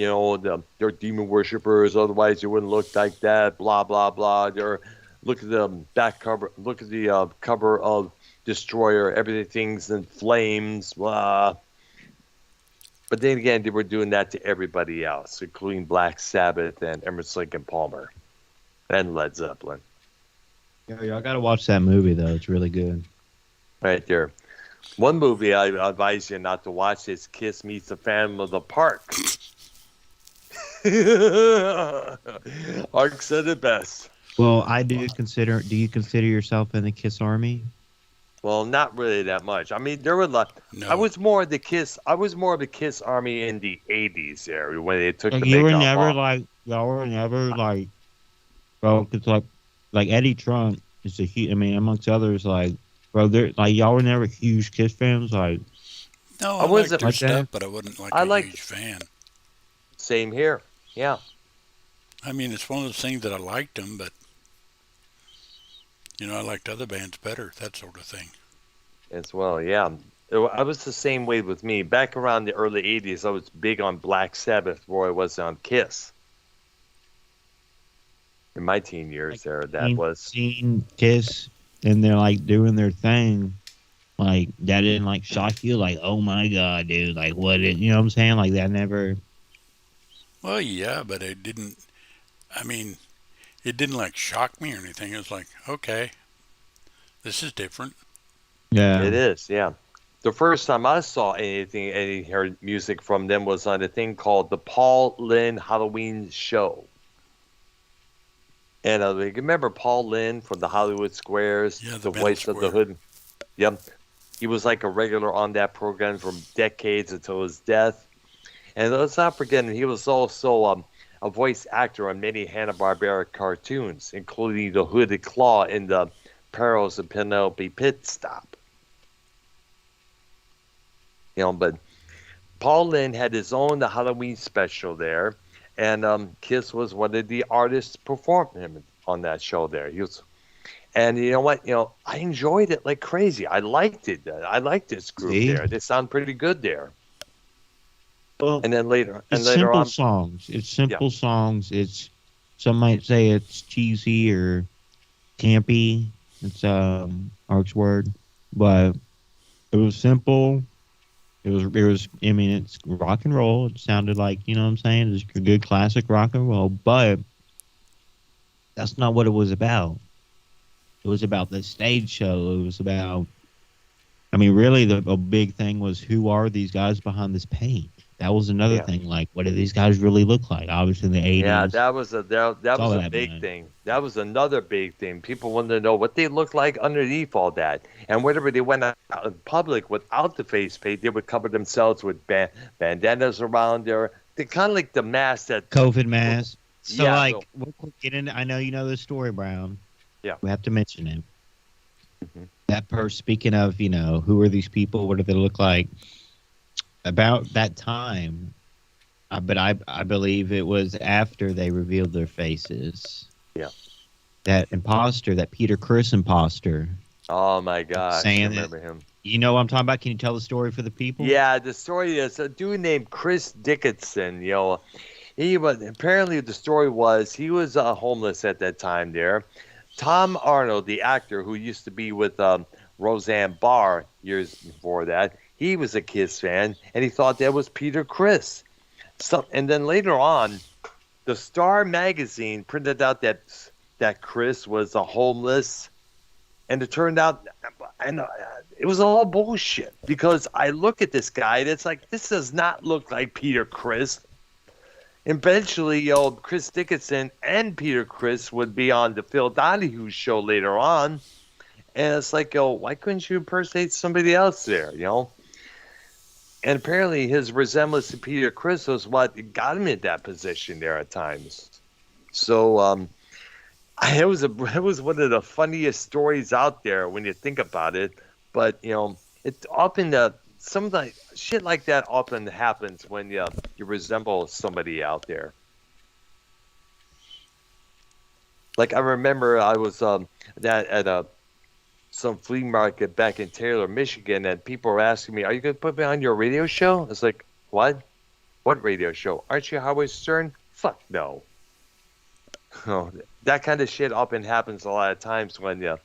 they're demon worshippers, otherwise they wouldn't look like that, blah, blah, blah. Look at the back cover, look at the cover of Destroyer, everything's in flames, blah. But then again, they were doing that to everybody else, including Black Sabbath and Emerson, Lake and Palmer and Led Zeppelin. Yeah, y'all got to watch that movie, though. It's really good. Right there. One movie I advise you not to watch is Kiss Meets the Phantom of the Park. Ark said it best. Well, do you consider yourself in the Kiss Army? Well, not really that much. I mean, there were no. I was more of the Kiss Army in the 80s there when they took the you were makeup never off. Y'all were never bro, because Eddie Trunk is amongst others, bro, y'all were never huge Kiss fans, No, I liked their stuff, but I wasn't a huge fan. Same here, yeah. I mean, it's one of those things that I liked them, but I liked other bands better, that sort of thing. As well, yeah. I was the same way with me. Back around the early 80s, I was big on Black Sabbath before I was on Kiss. In my teen years seeing Kiss and they're doing their thing, that didn't shock you, oh my god, dude, what it, you know what I'm saying, that never. Well, yeah, but it didn't. I mean, it didn't shock me or anything. It was okay, this is different. Yeah, it is. Yeah, the first time I saw any heard music from them was on a thing called the Paul Lynde Halloween Show. And remember Paul Lynde from the Hollywood Squares, the voice of the Hood? Yep. He was a regular on that program for decades until his death. And let's not forget, he was also a voice actor on many Hanna-Barbera cartoons, including the Hooded Claw in the Perils of Penelope Pit Stop. But Paul Lynde had his own Halloween special there. And Kiss was one of the artists performing him on that show there. And you know what? I enjoyed it like crazy. I liked it. I liked this group there. They sound pretty good there. Well, and then later simple on, songs. It's simple songs. It's, some might say it's cheesy or campy. It's Ark's word, but it was simple. It was. I mean, it's rock and roll. It sounded like, you know what I'm saying, it's a good classic rock and roll. But that's not what it was about. It was about the stage show. It was about. I mean, really, a big thing was, who are these guys behind this paint? That was another thing. What do these guys really look like? Obviously, in the 80s. Yeah, that was a big thing. That was another big thing. People wanted to know what they looked like underneath all that. And whenever they went out in public without the face paint, they would cover themselves with bandanas around there. They're kind of like the mask that COVID mask. So, we'll get into. I know you know this story, Brown. Yeah, we have to mention him. Mm-hmm. That person. Speaking of, who are these people? What do they look like? About that time, but I believe it was after they revealed their faces. Yeah. That imposter, that Peter Criss imposter. Oh my God! I remember him. You know what I'm talking about? Can you tell the story for the people? Yeah, the story is a dude named Chris Dickinson. He was, apparently the story was, he was homeless at that time there. Tom Arnold, the actor who used to be with Roseanne Barr years before that, he was a Kiss fan, and he thought that was Peter Criss. And then later on, the Star magazine printed out that Criss was a homeless, and it turned out, and it was all bullshit. Because I look at this guy, and it's this does not look like Peter Criss. Eventually, Chris Dickinson and Peter Criss would be on the Phil Donahue show later on, and it's why couldn't you impersonate somebody else there, And apparently his resemblance to Peter Criss was what got him in that position there at times. So it was one of the funniest stories out there when you think about it. But, it's It often some like shit like that often happens when you resemble somebody out there. Like I remember I was that at some flea market back in Taylor, Michigan, and people were asking me, "Are you going to put me on your radio show?" It's like, "What? What radio show? Aren't you Howard Stern?" Fuck no. Oh, that kind of shit often happens a lot of times when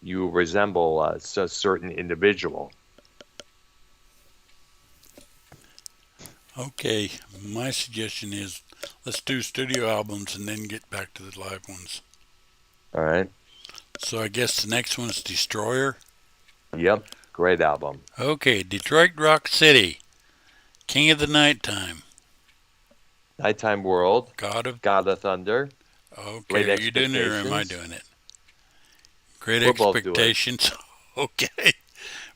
you resemble a certain individual. Okay, my suggestion is let's do studio albums and then get back to the live ones. All right. So I guess the next one's Destroyer. Yep. Great album. Okay, Detroit Rock City, King of the Nighttime, Nighttime World. God of Thunder. Okay, are you doing it or am I doing it? Great We're both Expectations. Okay.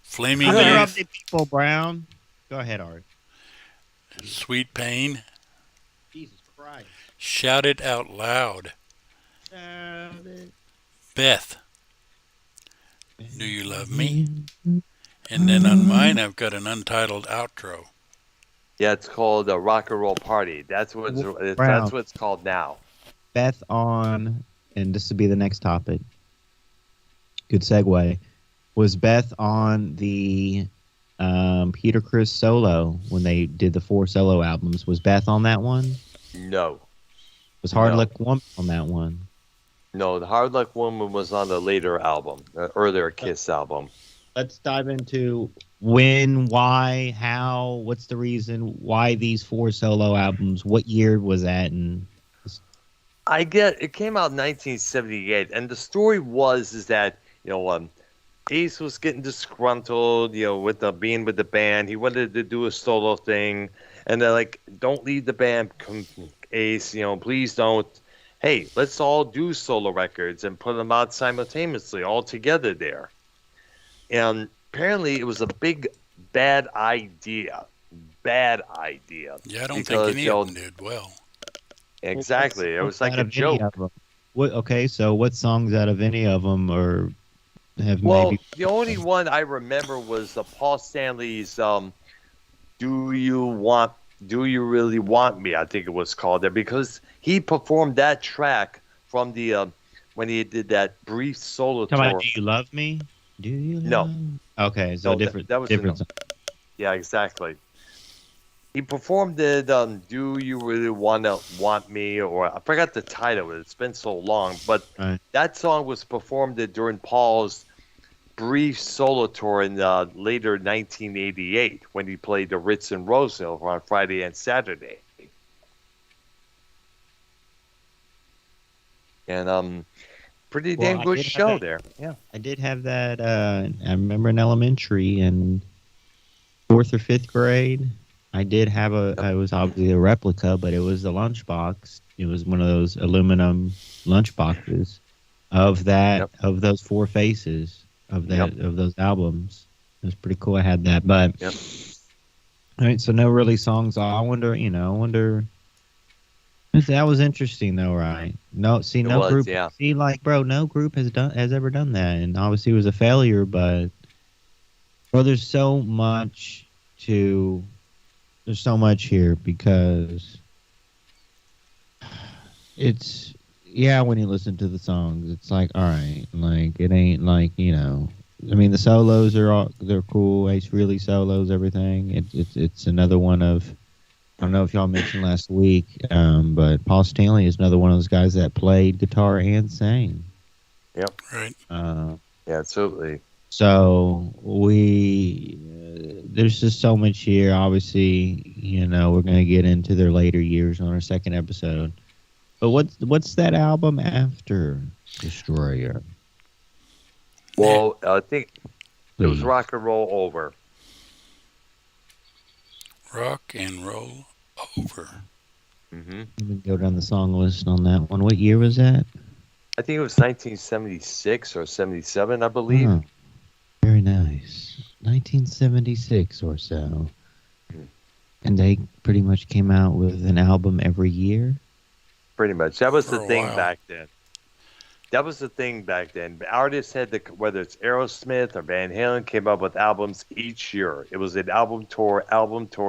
Flaming I'm Youth. interrupting people, Brown. Go ahead, Art. Sweet Pain. Jesus Christ. Shout It Out Loud. Beth. Do You Love Me? And then on mine, I've got an untitled outro. Yeah, it's called a Rock and Roll Party. That's what it's called now. Beth on, and this will be the next topic. Good segue. Was Beth on the Peter Criss solo when they did the 4 solo albums? Was Beth on that one? No. Was Hard Luck Woman on that one? No, the Hard Luck Woman was on the later album, earlier Kiss album. Let's dive into when, why, how, what's the reason, why these 4 solo albums, what year was that? And it came out in 1978, and the story is that, Ace was getting disgruntled, with being with the band. He wanted to do a solo thing, and they're like, "Don't leave the band, Ace. Please don't. Hey, let's all do solo records and put them out simultaneously, all together there." And apparently, it was a big bad idea. Bad idea. Yeah, I don't think any of them did well. Exactly, it was like a joke. So what songs out of any of them are? The only one I remember was Paul Stanley's "Do You Really Want Me?" I think it was called there, because he performed that track from the when he did that brief solo tour. Do You Love Me? Do you? No. Okay, so different. That was different. Yeah, exactly. He performed it. "Do You Really Want Me?" Or I forgot the title. It's been so long, but that song was performed during Paul's brief solo tour in later 1988 when he played the Ritz in Roseville on Friday and Saturday. And pretty damn good show there. Yeah, I did have that. I remember in elementary in 4th or 5th grade. I did have I was obviously a replica, but it was a lunchbox. It was one of those aluminum lunchboxes of of those 4 faces of those albums. It was pretty cool. I had that, but all right. So no really songs. I wonder. That was interesting though, right? No group. Yeah. See, no group has ever done that, and obviously it was a failure. But there's so much here because it's when you listen to the songs, it's like, all right, like it ain't like I mean, the solos they're cool. Ace really solos everything. It's another one of, I don't know if y'all mentioned last week, but Paul Stanley is another one of those guys that played guitar and sang. Yep. Right. Yeah, absolutely. So there's just so much here. Obviously, we're going to get into their later years on our second episode. But what's that album after Destroyer? Well, I think it was Rock and Roll Over. Rock and Roll Over. Mm-hmm. Let me go down the song list on that one. What year was that? I think it was 1976 or 77, I believe. Oh, very nice. 1976 or so. And they pretty much came out with an album every year? Pretty much. That was the thing while. back then. That was the thing back then. Artists had whether it's Aerosmith or Van Halen, came up with albums each year. It was an album tour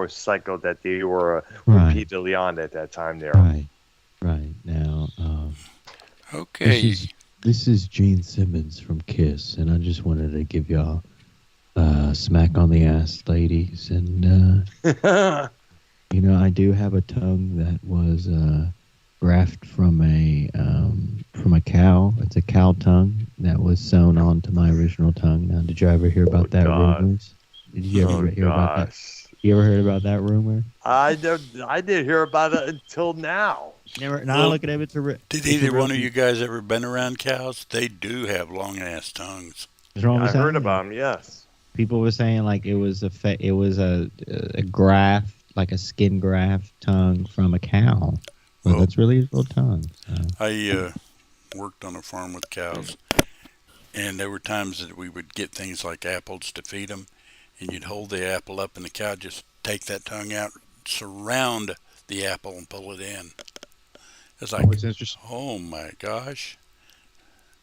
cycle that they were repeatedly on at that time there. Right. Now, okay. This is Gene Simmons from Kiss, and I just wanted to give y'all smack on the ass, ladies. And, I do have a tongue that was grafted from a cow. It's a cow tongue that was sewn onto my original tongue. Now, did you ever hear about that rumors? Did you ever hear about that? You ever heard about that rumor? I didn't hear about it until now. Never. Now look at it. Did either one of you guys ever been around cows? They do have long ass tongues. I heard about them. Yes. People were saying like it was a graft, like a skin graft tongue from a cow. Well, that's really his little tongue. I worked on a farm with cows, and there were times that we would get things like apples to feed them, and you'd hold the apple up, and the cow just take that tongue out, surround the apple, and pull it in. It's like, oh my gosh.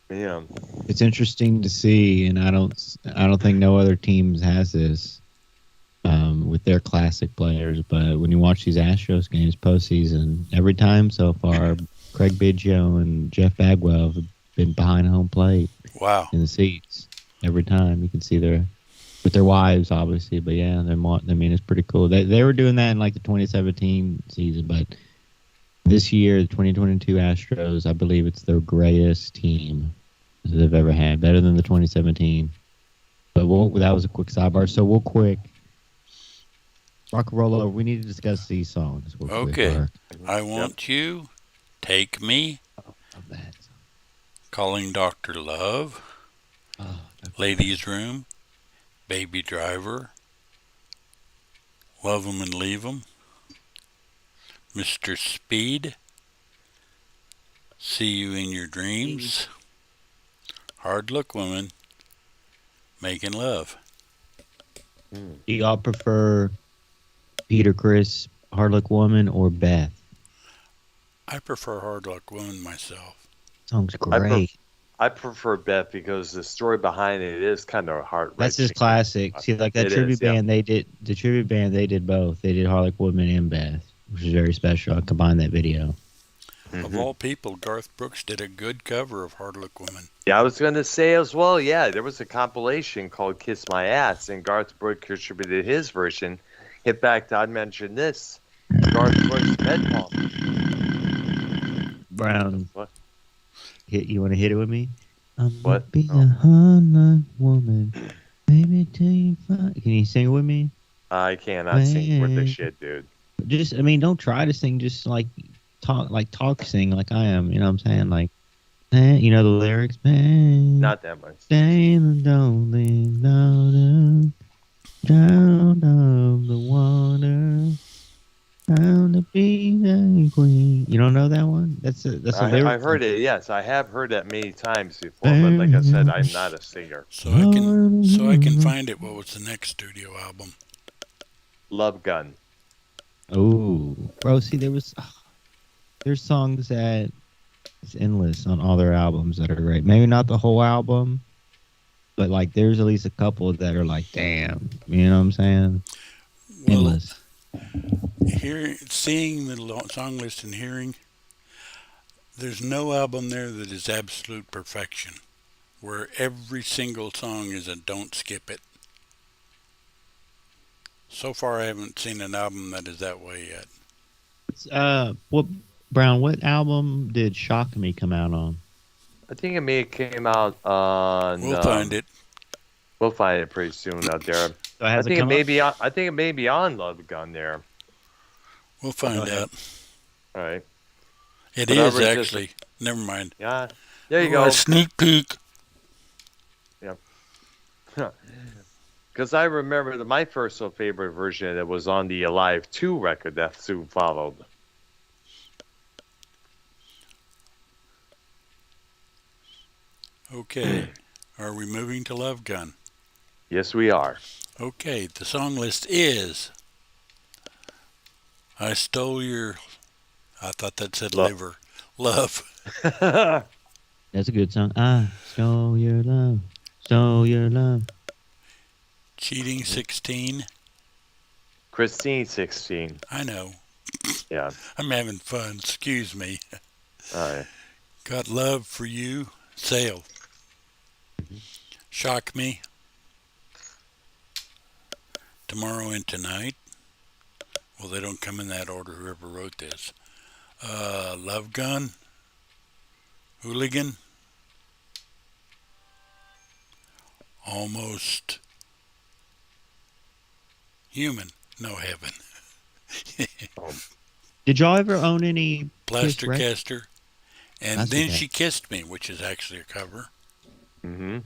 Yeah. It's interesting to see, and I don't think no other teams has this with their classic players. But when you watch these Astros games postseason, every time so far, Craig Biggio and Jeff Bagwell have been behind home plate. Wow. In the seats every time. You can see with their wives, obviously. But yeah, it's pretty cool. They were doing that in like the 2017 season, but this year, the 2022 Astros, I believe it's their greatest team that they've ever had, better than the 2017. But that was a quick sidebar. So we'll quick rock and roll over. We need to discuss these songs. Okay. I Want You, Take Me, Calling Dr. Love, Ladies' Room, Baby Driver, Love 'Em and Leave 'Em, Mr. Speed, See You in Your Dreams, Hard Luck Woman, Making Love. Do y'all prefer Peter Criss, Hard Luck Woman, or Beth? I prefer Hard Luck Woman myself. Song's great. I prefer Beth because the story behind it is kind of heart-wrenching. That's just classic. See, like that tribute band, they did both. They did Hard Luck Woman and Beth, which is very special. I combined that video. Mm-hmm. Of all people, Garth Brooks did a good cover of Hard Luck Woman. Yeah, I was going to say as well, there was a compilation called Kiss My Ass, and Garth Brooks contributed his version. In fact, I'd mention this. Garth Brooks Med Pump. Brown. What? You want to hit it with me? I'm gonna be a hard luck woman, baby, till you find. Can you sing with me? I cannot sing with this shit, dude. Don't try to sing. Just talk sing like I am. You know what I'm saying? Like, you know the lyrics, man. Not that much. Don't leave down of the water. Bound to be the queen. You don't know that one? That's a lyric. I've heard it. Yes, I have heard that many times before. But like I said, I'm not a singer. So I can find it. What was the next studio album? Love Gun. Oh, bro. See, there's songs that it's endless on all their albums that are great. Maybe not the whole album, but like there's at least a couple that are like, damn. You know what I'm saying? Endless. Seeing the song list and hearing, there's no album there that is absolute perfection, where every single song is a don't skip it. So far, I haven't seen an album that is that way yet. What album did Shock Me come out on? I think it may have came out on. We'll find it. We'll find it pretty soon out there. So I think it may be on Love Gun there. We'll find out. All right. It is actually. Never mind. Yeah. There you go. A sneak peek. Yeah. Because I remember my first favorite version that was on the Alive 2 record that soon followed. Okay. Are we moving to Love Gun? Yes, we are. Okay. The song list is I Stole Your... I thought that said liver. Love. That's a good song. I stole your love, stole your love. Cheating 16. Christine 16. I know. Yeah. I'm having fun. Excuse me. All right. Got love for you. Sail. Mhm. Shock me. Tomorrow and tonight. Well, they don't come in that order. Whoever wrote this. Love gun. Hooligan. Almost human. No heaven. Um, Did y'all ever own any Kiss Plaster records? caster. And That's then okay. she kissed me, which is actually a cover. mm-hmm.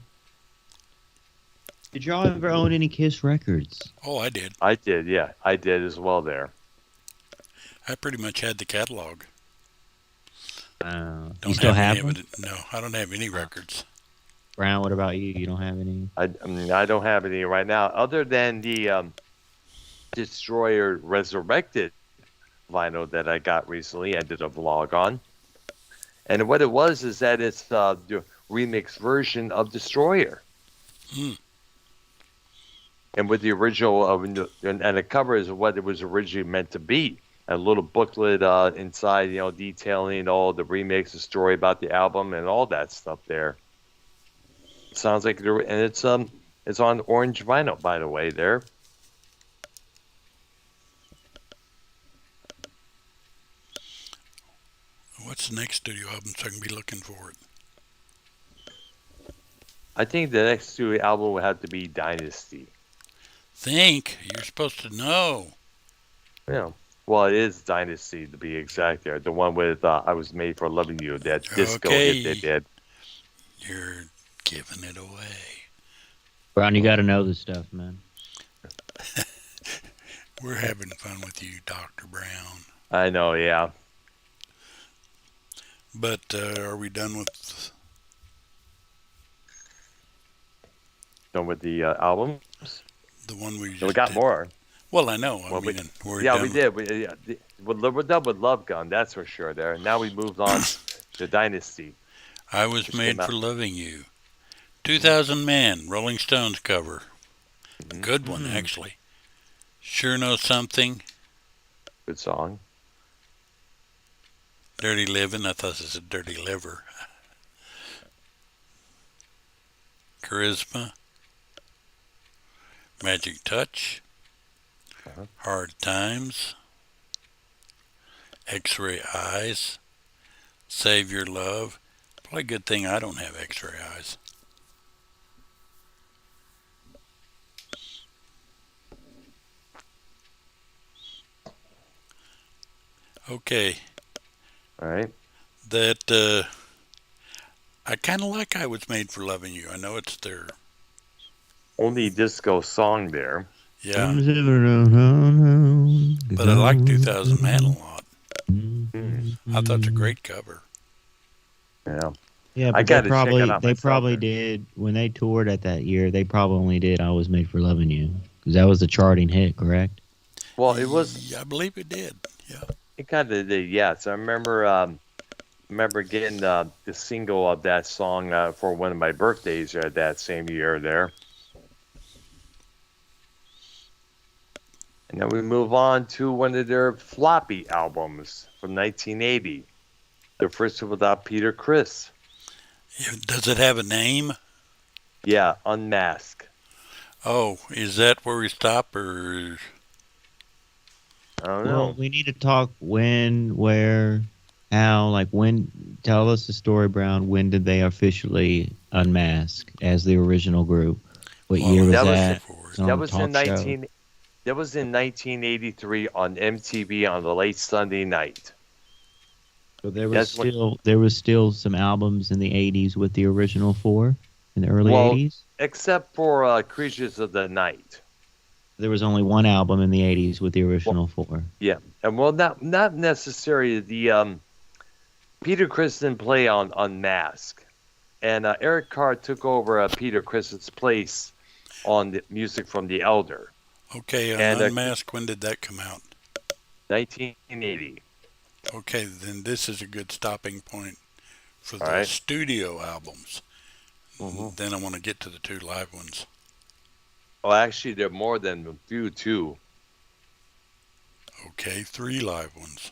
Did y'all ever own any Kiss records? Oh, I did. I did. Yeah, I did as well there. I pretty much had the catalog. You Don't still have any have of them? it. No, I don't have any records. Brown, what about you? You don't have any? I mean, I don't have any right now, other than the Destroyer Resurrected vinyl that I got recently. I did a vlog on, and what it was is that it's the remix version of Destroyer, Mm. and with the original and the cover is what it was originally meant to be. A little booklet inside, detailing all the remix, the story about the album, and all that stuff there. Sounds like and it's on orange vinyl, by the way. There, What's the next studio album so I can be looking for it? I think the next studio album will have to be Dynasty. Think. You're supposed to know. Yeah. Well, it is Dynasty to be exact. There, the one with "I Was Made for Loving You," that disco hit they Okay. did. You're giving it away. Brown, you got to know this stuff, man. We're having fun with you, Dr. Brown. I know. Yeah. But are we done with... Done with the albums. the one we just We got did? more. Well, I know. Well, We're yeah, done. we did. We're done with Love Gun. That's for sure. There. Now we moved on to Dynasty. I Was Which Made came out. for Loving You. 2000 Man, Rolling Stones cover. Mhm. Good one, Mhm. actually. Sure Know Something. Good song. Dirty Living. I thought it said Dirty Liver. Charisma. Magic Touch. Uh-huh. Hard Times. X-Ray Eyes. Save Your Love. Probably a good thing I don't have X-ray eyes. Okay, All right. that I kind of like I Was Made for Loving You. I know it's their, Only disco song there. yeah, But but I like 2000 Man a lot. Mm. I thought it's a great cover. Yeah. Yeah, I but gotta check it out they myself probably there. did when they toured at that year. They probably only did "I Was Made for Loving You" because that was the charting hit, correct? Well, it was. I believe it did. Yeah. It kind of did. Yes, I remember getting the single of that song for one of my birthdays that same year there. And then we move on to one of their floppy albums from 1980. The first one without Peter Criss. Does it have a name? Yeah, Unmask. Oh, is that where we stop, or I don't Well, know. we need to talk when, where, how. Like when? Tell us the story, Brown. When did they officially unmask as the original group? What Well, year was that was that? for it. On That a was talk in show? 19. That was in 1983 on MTV on the late Sunday night. So That's when, there was still some albums in the '80s with the original four in the early well, '80s. except for Creatures of the Night. There was only one album in the '80s with the Well, original four. yeah, and well, not necessarily the Peter Criss didn't play on Unmask, and Eric Carr took over Peter Criss's place on the music from The Elder, Okay, and Unmasked, when did that come out? 1980. Okay, then this is a good stopping point for All the right. studio albums. Mhm. Then I want to get to the 2 live ones. Oh, actually, there are more than a few too. Okay, 3 live ones.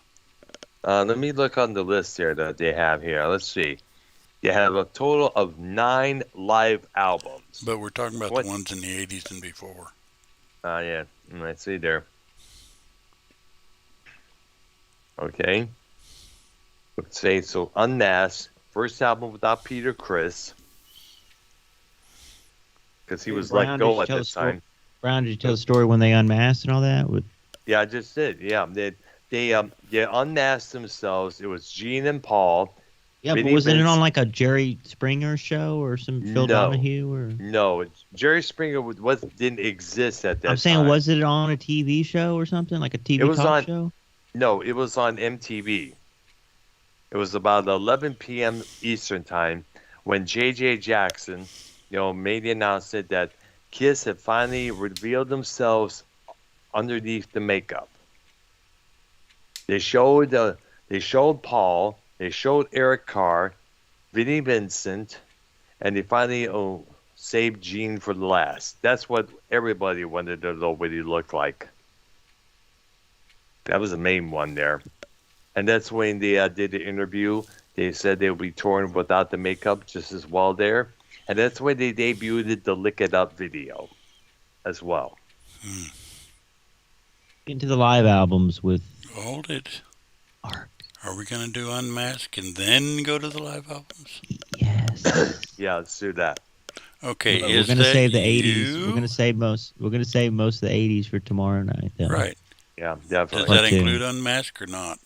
Let me look on the list here that they have here. Let's see. They have a total of 9 live albums. But we're talking about What? the ones in the 80s and before. Yeah. I see there. Okay. Let's say so. Unmasked, first album without Peter Criss, because he was let Brown, did go you at tell that the story? time. Brown, did you tell the story when they unmasked and all that? Yeah, I just did. Yeah, they unmasked themselves. It was Gene and Paul. Yeah, but Vinnie wasn't it Vince. on like a Jerry Springer show or some Phil No. Donahue or? No, Jerry Springer didn't exist at that I'm saying, time. was it on a TV show or something like a It TV was talk on- show? No, it was on MTV. It was about 11 p.m. Eastern time when J.J. Jackson, made the announcement that Kiss had finally revealed themselves underneath the makeup. They showed Paul, they showed Eric Carr, Vinnie Vincent, and they finally saved Gene for the last. That's what everybody wanted to know what he looked like. That was the main one there. And that's when they did the interview. They said they would be touring without the makeup just as well there. And that's when they debuted the Lick It Up video as well. Into the live albums with Hold it. Art. Are we going to do Unmask and then go to the live albums? Yes. Yeah, let's do that. Okay, But is we're gonna that save the you? '80s. We're gonna save most. We're gonna save most of the '80s for tomorrow night. Though. Right. Yeah, Does definitely. that Okay. include Unmask or not?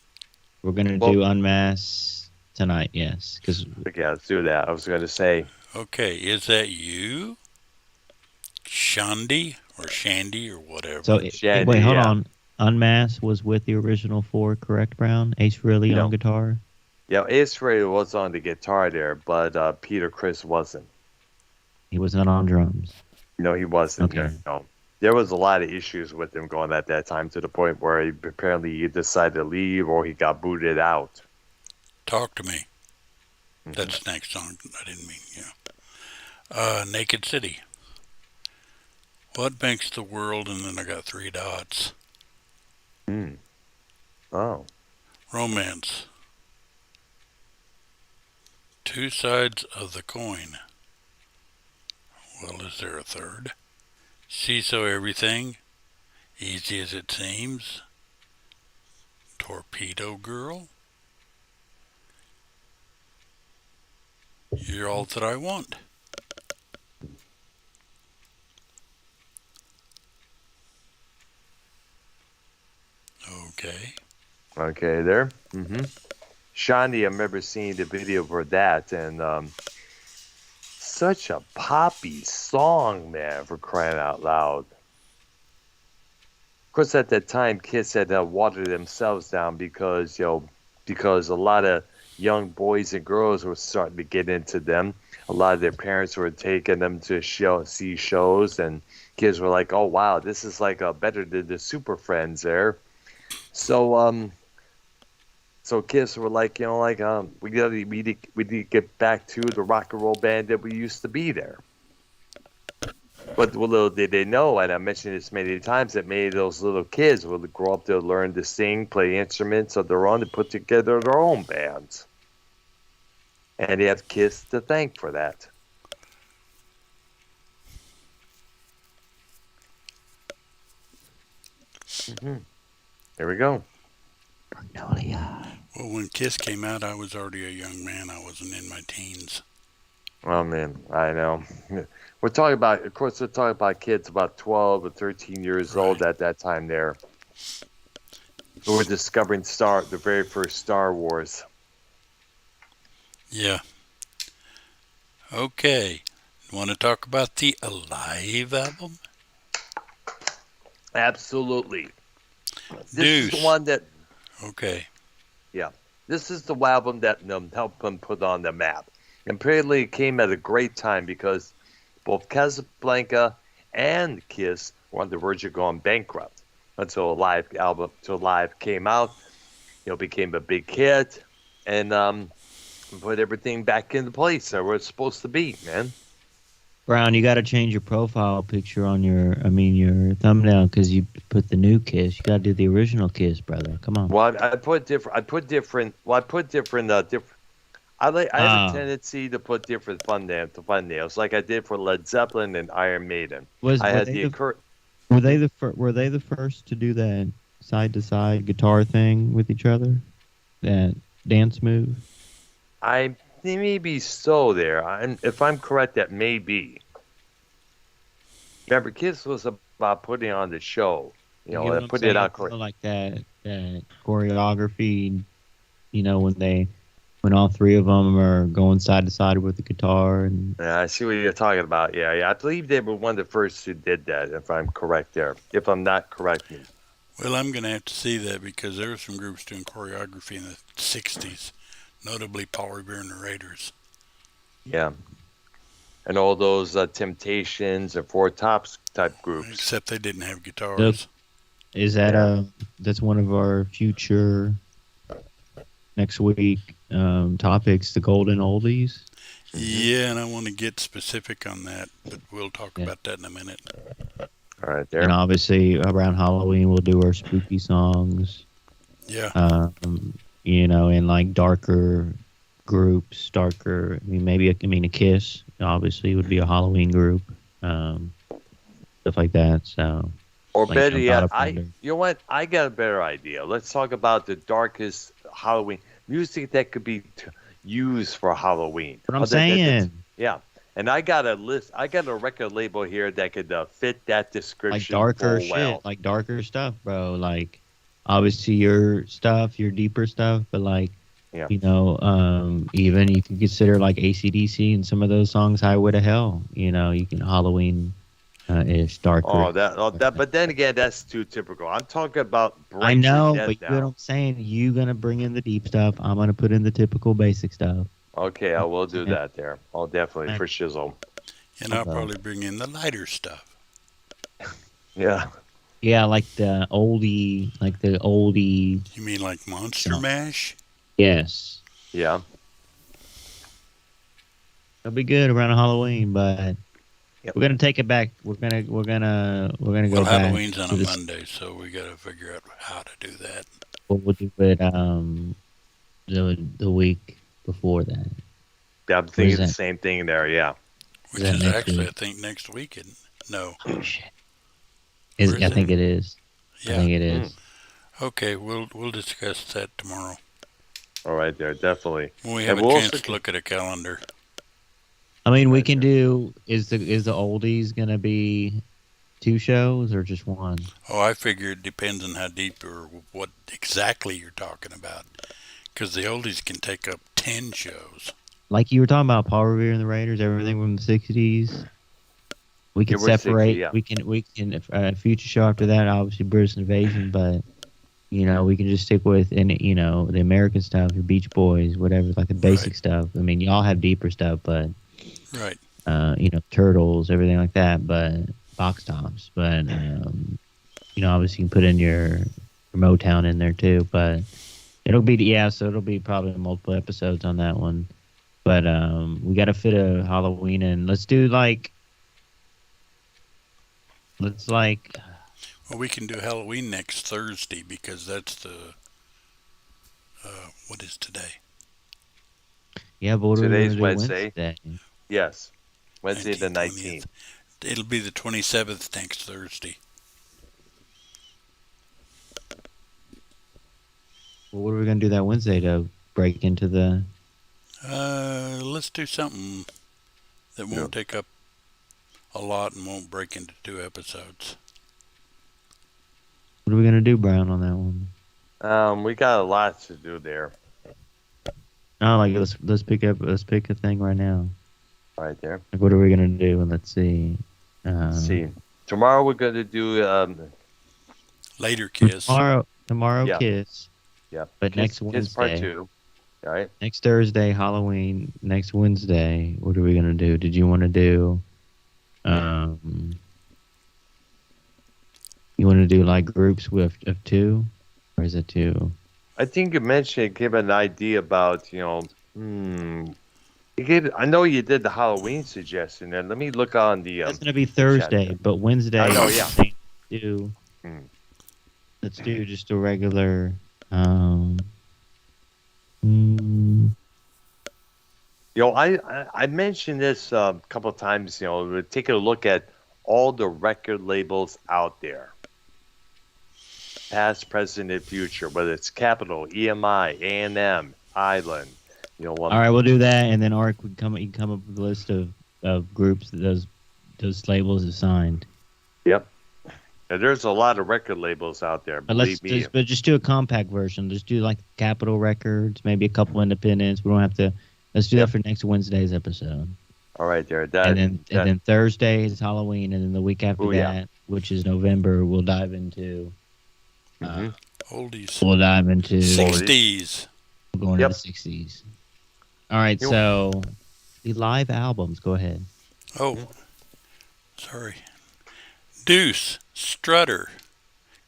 We're gonna Well- do Unmask tonight. Yes, because Yeah, let's do that. I was going to say, Okay, is that you? Shandy or Shandy or whatever? so. Shandy, Wait, hold yeah. on. Unmask was with the original 4, correct, Brown? Ace Frehley No. on guitar. yeah, Ace Frehley was on the guitar there, but Peter Criss wasn't. He was not on drums. No, he wasn't Okay. there. No. There was a lot of issues with him going at that time to the point where he apparently decided to leave or he got booted out. Talk to me. Mhm. That's the next song. I didn't mean, Naked City. What makes the world, and then I got 3 dots. Hmm. Oh. Romance. 2 sides of the coin. Well, is there a third? See So Everything. Easy as It Seems. Torpedo Girl. You're All That I Want. Okay. Okay, there. Mm-hmm. Shandy, I remember seeing the video for that, and such a poppy song, man, for crying out loud. Of course, at that time, Kiss had watered themselves down because a lot of young boys and girls were starting to get into them. A lot of their parents were taking them to see shows, and kids were like, "Oh wow, this is like better than the Super Friends there." So Kiss were like, we need to get back to the rock and roll band that we used to be there. But little did they know, and I mentioned this many times, that many of those little kids would grow up to learn to sing, play instruments of their own, and put together their own bands. And they have Kiss to thank for that. Mm-hmm. There we go. Arknolia. Well, when Kiss came out, I was already a young man. I wasn't in my teens. Oh man, I know. We're talking about, of course, we're talking about kids about 12 or 13 years old at that time there, who were discovering the very first Star Wars. Yeah. Okay. Want to talk about the Alive album? Absolutely. This Deuce. is the one that, Okay. this is the album that helped them put on the map. And apparently it came at a great time because both Casablanca and Kiss were on the verge of going bankrupt until Alive came out. Became a big hit. And put everything back into place where it's supposed to be, man. Brown, you got to change your profile picture on your thumbnail because you put the new Kiss. You got to do the original Kiss, brother. Come on. Well, I put different. I put different. Well, I put different. I have a tendency to put different thumbnails, like I did for Led Zeppelin and Iron Maiden. Were they the first to do that side to side guitar thing with each other? That dance move? I maybe so there. If I'm correct, that may be. Remember, Kiss was about putting on the show. And putting it out correct. Like that choreography. When all three of them are going side to side with the guitar. And yeah, I see what you're talking about. Yeah. I believe they were one of the first who did that, if I'm correct there. If I'm not correct. Well, I'm going to have to see that because there were some groups doing choreography in the 60s, notably Paul Revere and the Raiders. Yeah. And all those Temptations and Four Tops type groups. Except they didn't have guitars. Is that that's one of our future next week topics, the golden oldies? Yeah, and I want to get specific on that, but we'll talk about that in a minute. All right, there. And obviously around Halloween we'll do our spooky songs. Yeah. In like darker groups, maybe a Kiss obviously would be a Halloween group, stuff like that. So. Or better yet, you know what? I got a better idea. Let's talk about the darkest Halloween music that could be used for Halloween. What I'm saying. Yeah. And I got a list. I got a record label here that could fit that description. Like darker shit, well. like darker stuff, bro. Like obviously your stuff, your deeper stuff, but like, even you can consider like AC/DC and some of those songs, Highway to Hell. You can Halloween. Ish darker. But then again, that's too typical. I'm talking about. I know, but you know what I'm saying. You gonna bring in the deep stuff. I'm gonna put in the typical basic stuff. Okay, I will do that there. I'll definitely for shizzle. And I'll probably bring in the lighter stuff. Yeah. Yeah, like the oldie. You mean like Monster Mash? Yes. Yeah. It'll be good around Halloween, but. Yep. We're gonna take it back. We're gonna go back. Halloween's on a Monday, so we gotta figure out how to do that. We'll do it the week before that. Yeah, I'm thinking the same thing there. Yeah. Which is actually, I think, next week. No. Oh shit. I think it is. Yeah. I think it is. Okay, we'll discuss that tomorrow. All right, there, definitely. When we have a chance to look at a calendar. I mean, we can do. Is the oldies gonna be 2 shows or just 1? Oh, I figure it depends on how deep or what exactly you're talking about, because the oldies can take up 10 shows. Like you were talking about Paul Revere and the Raiders, everything from the 60s. We can separate. 60, yeah. We can future show after that. Obviously, British Invasion, but we can just stick with the American stuff, your Beach Boys, whatever, like the basic stuff. I mean, y'all have deeper stuff, but. Right. Turtles, everything like that, but box tops. But obviously you can put in your Motown in there too. But it'll be probably multiple episodes on that one. But we got to fit a Halloween in. Let's Well, we can do Halloween next Thursday because that's the what is today? Yeah, but today's Wednesday. Yes, Wednesday 19th, the 19th. It'll be the 27th next Thursday. Well, what are we going to do that Wednesday to break into the... Let's do something that won't take up a lot and won't break into 2 episodes. What are we going to do, Brown, on that one? We got a lot to do there. No, let's pick a thing right now. Right there. Like, what are we gonna do? And let's see. Tomorrow we're gonna do later Kiss. Tomorrow Kiss. Yeah. But Kiss, next Wednesday. Kiss Part 2. All right. Next Thursday, Halloween. Next Wednesday, what are we gonna do? Did you want to do? You want to do like groups of 2, or is it 2? I think you mentioned, give an idea about Hmm. I know you did the Halloween suggestion, and let me look on the That's gonna be chat Thursday, there. but Wednesday. I know, yeah. Do Hmm. let's do just a regular. Um, mm, I mentioned this a couple of times. We're taking a look at all the record labels out there, past, present, and future. Whether it's Capitol, EMI, A&M, Island. all right, we'll do that, and then Ark would come. You can come up with a list of groups that those labels have signed. Yep. And there's a lot of record labels out there. But Believe me. just do a compact version. Just do like Capitol Records, maybe a couple independents. We don't have to. Let's do that for next Wednesday's episode. All right, there. And then Thursday is Halloween, and then the week after that, which is November, we'll dive into. Oldies. We'll dive into 60s. Going into the 60s. All right, so the live albums. Go ahead. Oh, sorry. Deuce, Strutter,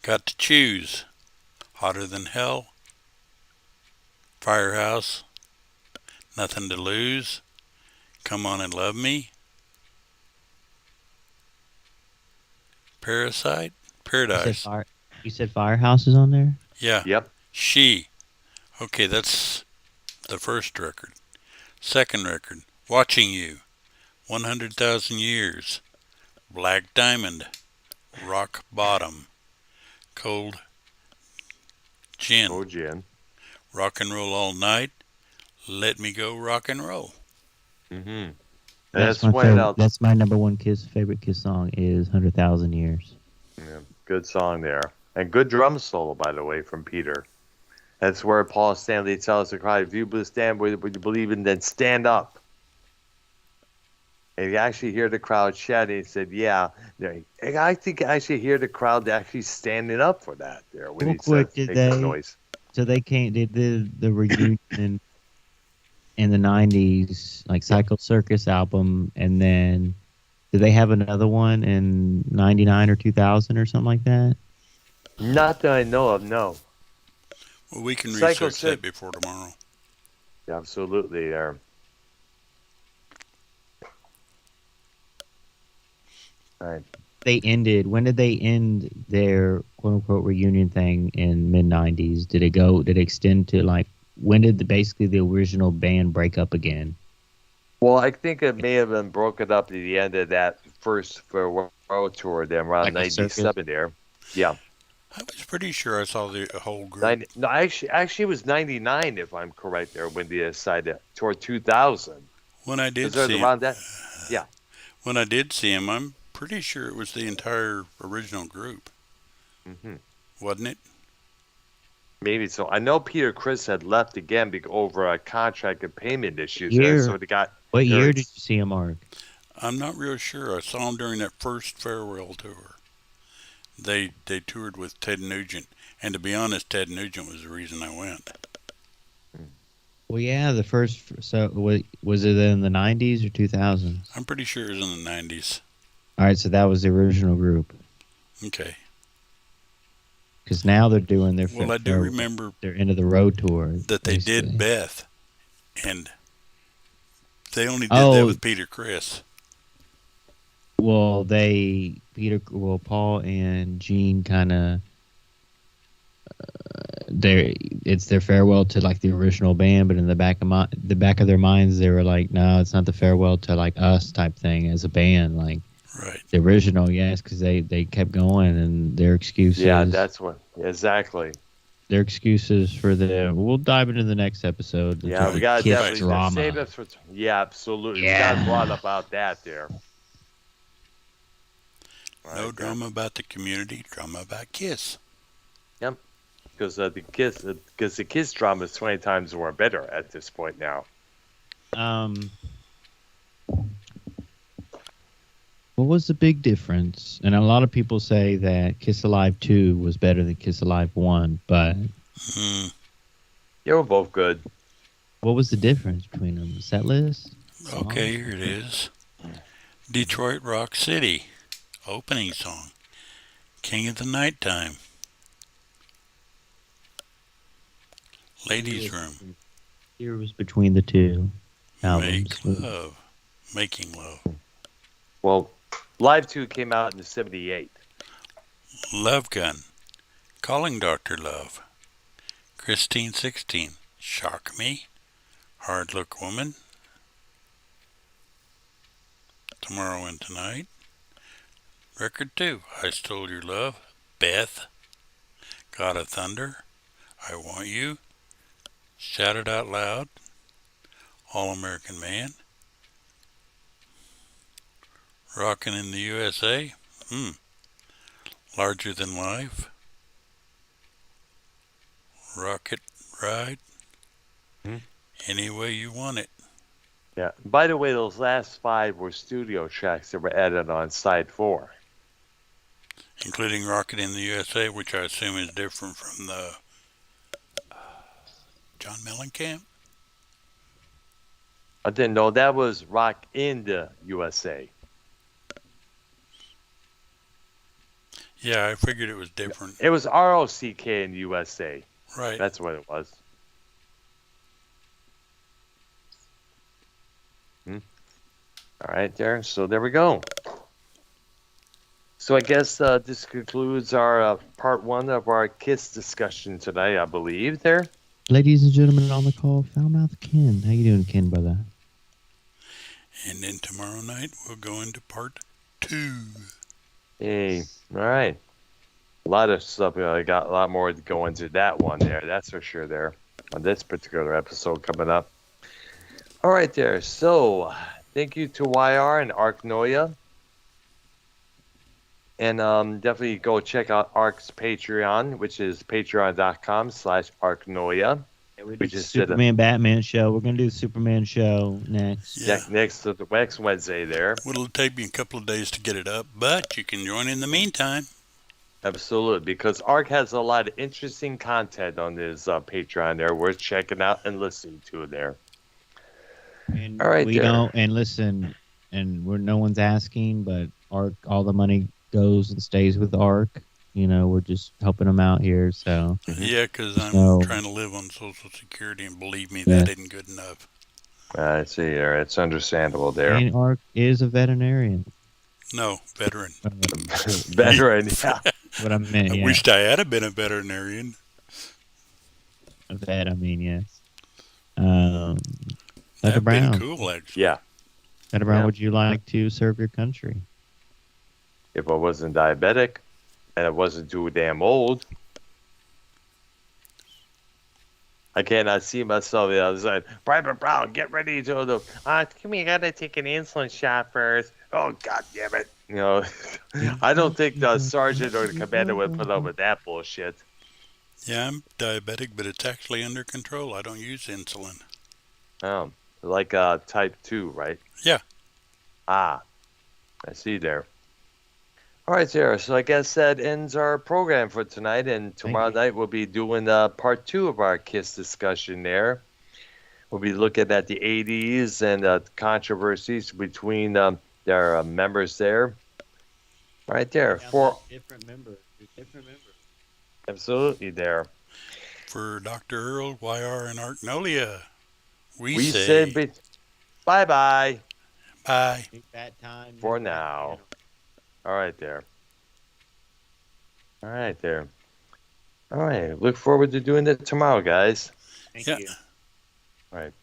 Got to Choose, Hotter Than Hell, Firehouse, Nothing to Lose, Come On and Love Me, Parasite, Paradise. You said Firehouse is on there? Yeah. Yep. She. Okay, that's the first record. Second record, Watching You, 100,000 Years, Black Diamond, Rock Bottom, Cold Gin, Oh, Gin. Rock and Roll All Night, Let Me Go Rock and Roll. Mm-hmm. That's my favorite. That's my number one favorite Kiss song is 100,000 Years. Yeah, good song there. And good drum solo, by the way, from Peter. That's where Paul Stanley tells the crowd, if you stand where you believe in, then stand up. And you actually hear the crowd shouting. He said, yeah. I think I actually hear the crowd actually standing up for that there. When Real quick, did they, noise. So they did the reunion in the 90s, like Psycho Circus album, and then did they have another one in 99 or 2000 or something like that? Not that I know of, no. Well, we can research that before tomorrow. Yeah, absolutely there. All right. When did they end their quote unquote reunion thing in mid 90s? Did it extend to like, when did basically the original band break up again? Well, I think it may have been broken up at the end of that first farewell tour, then around like 97 there. Yeah. I was pretty sure I saw the whole group. No, actually, it was 99, if I'm correct there, when they decided toward 2000. When I did see around that, yeah. When I did see him, I'm pretty sure it was the entire original group. Mm-hmm. Wasn't it? Maybe so. I know Peter Criss had left again over a contract and payment issues. So they got. What year did you see him, Mark? I'm not real sure. I saw him during that first farewell tour. They toured with Ted Nugent, and to be honest, Ted Nugent was the reason I went. Well, yeah, the first. So was it in the 90s or 2000s? I'm pretty sure it was in the 90s. All right, so that was the original group. Okay. Because now they're doing their. Well, I do remember they're into the road tour that they did Beth, and they only did that with Peter Criss. Well, Paul and Gene kind of, it's their farewell to like the original band, but in the back of their minds, they were like, no, it's not the farewell to like us type thing as a band, like right. The original, yes, because they kept going and their excuses. Yeah, that's what exactly. Their excuses for we'll dive into the next episode. Yeah, we got definitely drama. Save it for. Yeah, absolutely. Yeah. We got a lot about that there. No drama about the community, drama about Kiss. Yep. Because the Kiss drama is 20 times more better at this point now. What was the big difference? And a lot of people say that Kiss Alive 2 was better than Kiss Alive 1, but They were both good. What was the difference between them? The set list? Okay, here it is. Detroit Rock City. Opening song. King of the Nighttime. Ladies' Room. Here was between the two albums. Make love. Making love. Well, Live 2 came out in '78. Love Gun. Calling Dr. Love. Christine 16. Shock Me. Hard Look Woman. Tomorrow and Tonight. Record 2. I Stole Your Love. Beth. God of Thunder. I Want You. Shout It Out Loud. All American Man. Rockin' in the USA. Larger Than Life. Rocket Ride. Hmm? Any Way You Want It. Yeah. By the way, those last 5 were studio tracks that were added on side 4. Including Rocket in the USA, which I assume is different from the John Mellencamp. I didn't know that was Rock in the USA. Yeah, I figured it was different. It was ROCK in USA. Right. That's what it was. All right, there. So there we go. So I guess this concludes our part 1 of our KISS discussion today, I believe. There. Ladies and gentlemen on the call, Foulmouth Ken. How you doing, Ken, brother? And then tomorrow night we'll go into part 2. Hey, all right. A lot of stuff. I got a lot more to go into that one there. That's for sure. There on this particular episode coming up. All right, there. So thank you to YR and Arknolia. And definitely go check out Ark's Patreon, which is patreon.com/Arknolia. We We did just did a- Superman Batman show. We're gonna do the Superman show next. Yeah. Next to the next Wednesday there. It'll take me a couple of days to get it up, but you can join in the meantime. Absolutely, because Ark has a lot of interesting content on his Patreon there. Worth checking out and listening to there. And All right, we there. don't. And listen, and we're no one's asking, but Ark, all the money goes and stays with Ark. You know, we're just helping them out here. So Yeah, because I'm So- trying to live on Social Security, and believe me, Yeah. that isn't good enough. I see there. It's understandable there. and Ark is a veterinarian. No, veteran. Veteran, yeah. What I meant, I yeah. wished I had been a veterinarian. A vet, I mean, yes. Dr. That'd been Brown, cool, actually. Yeah. Dr. Brown, Yeah. would you like to serve your country? If I wasn't diabetic and I wasn't too damn old, I cannot see myself the other side. Private Brown, get ready to the. Come here, gotta take an insulin shot first. Oh, God damn it. You know, I don't think the sergeant or the commander would put up with that bullshit. Yeah, I'm diabetic, but it's actually under control. I don't use insulin. Like type 2, right? Yeah. I see there. All right, Sarah. So I guess that ends our program for tonight. And tomorrow you. night we'll be doing part 2 of our KISS discussion there. We'll be looking at the 80s and controversies between their members there. Right there. different members. Different members. Absolutely there. For Dr. Earl, YR, and Arknolia, we say say bye-bye bye. That time for now. All right there. All right there. All right. Look forward to doing it tomorrow, guys. Thank Yeah. you. All right.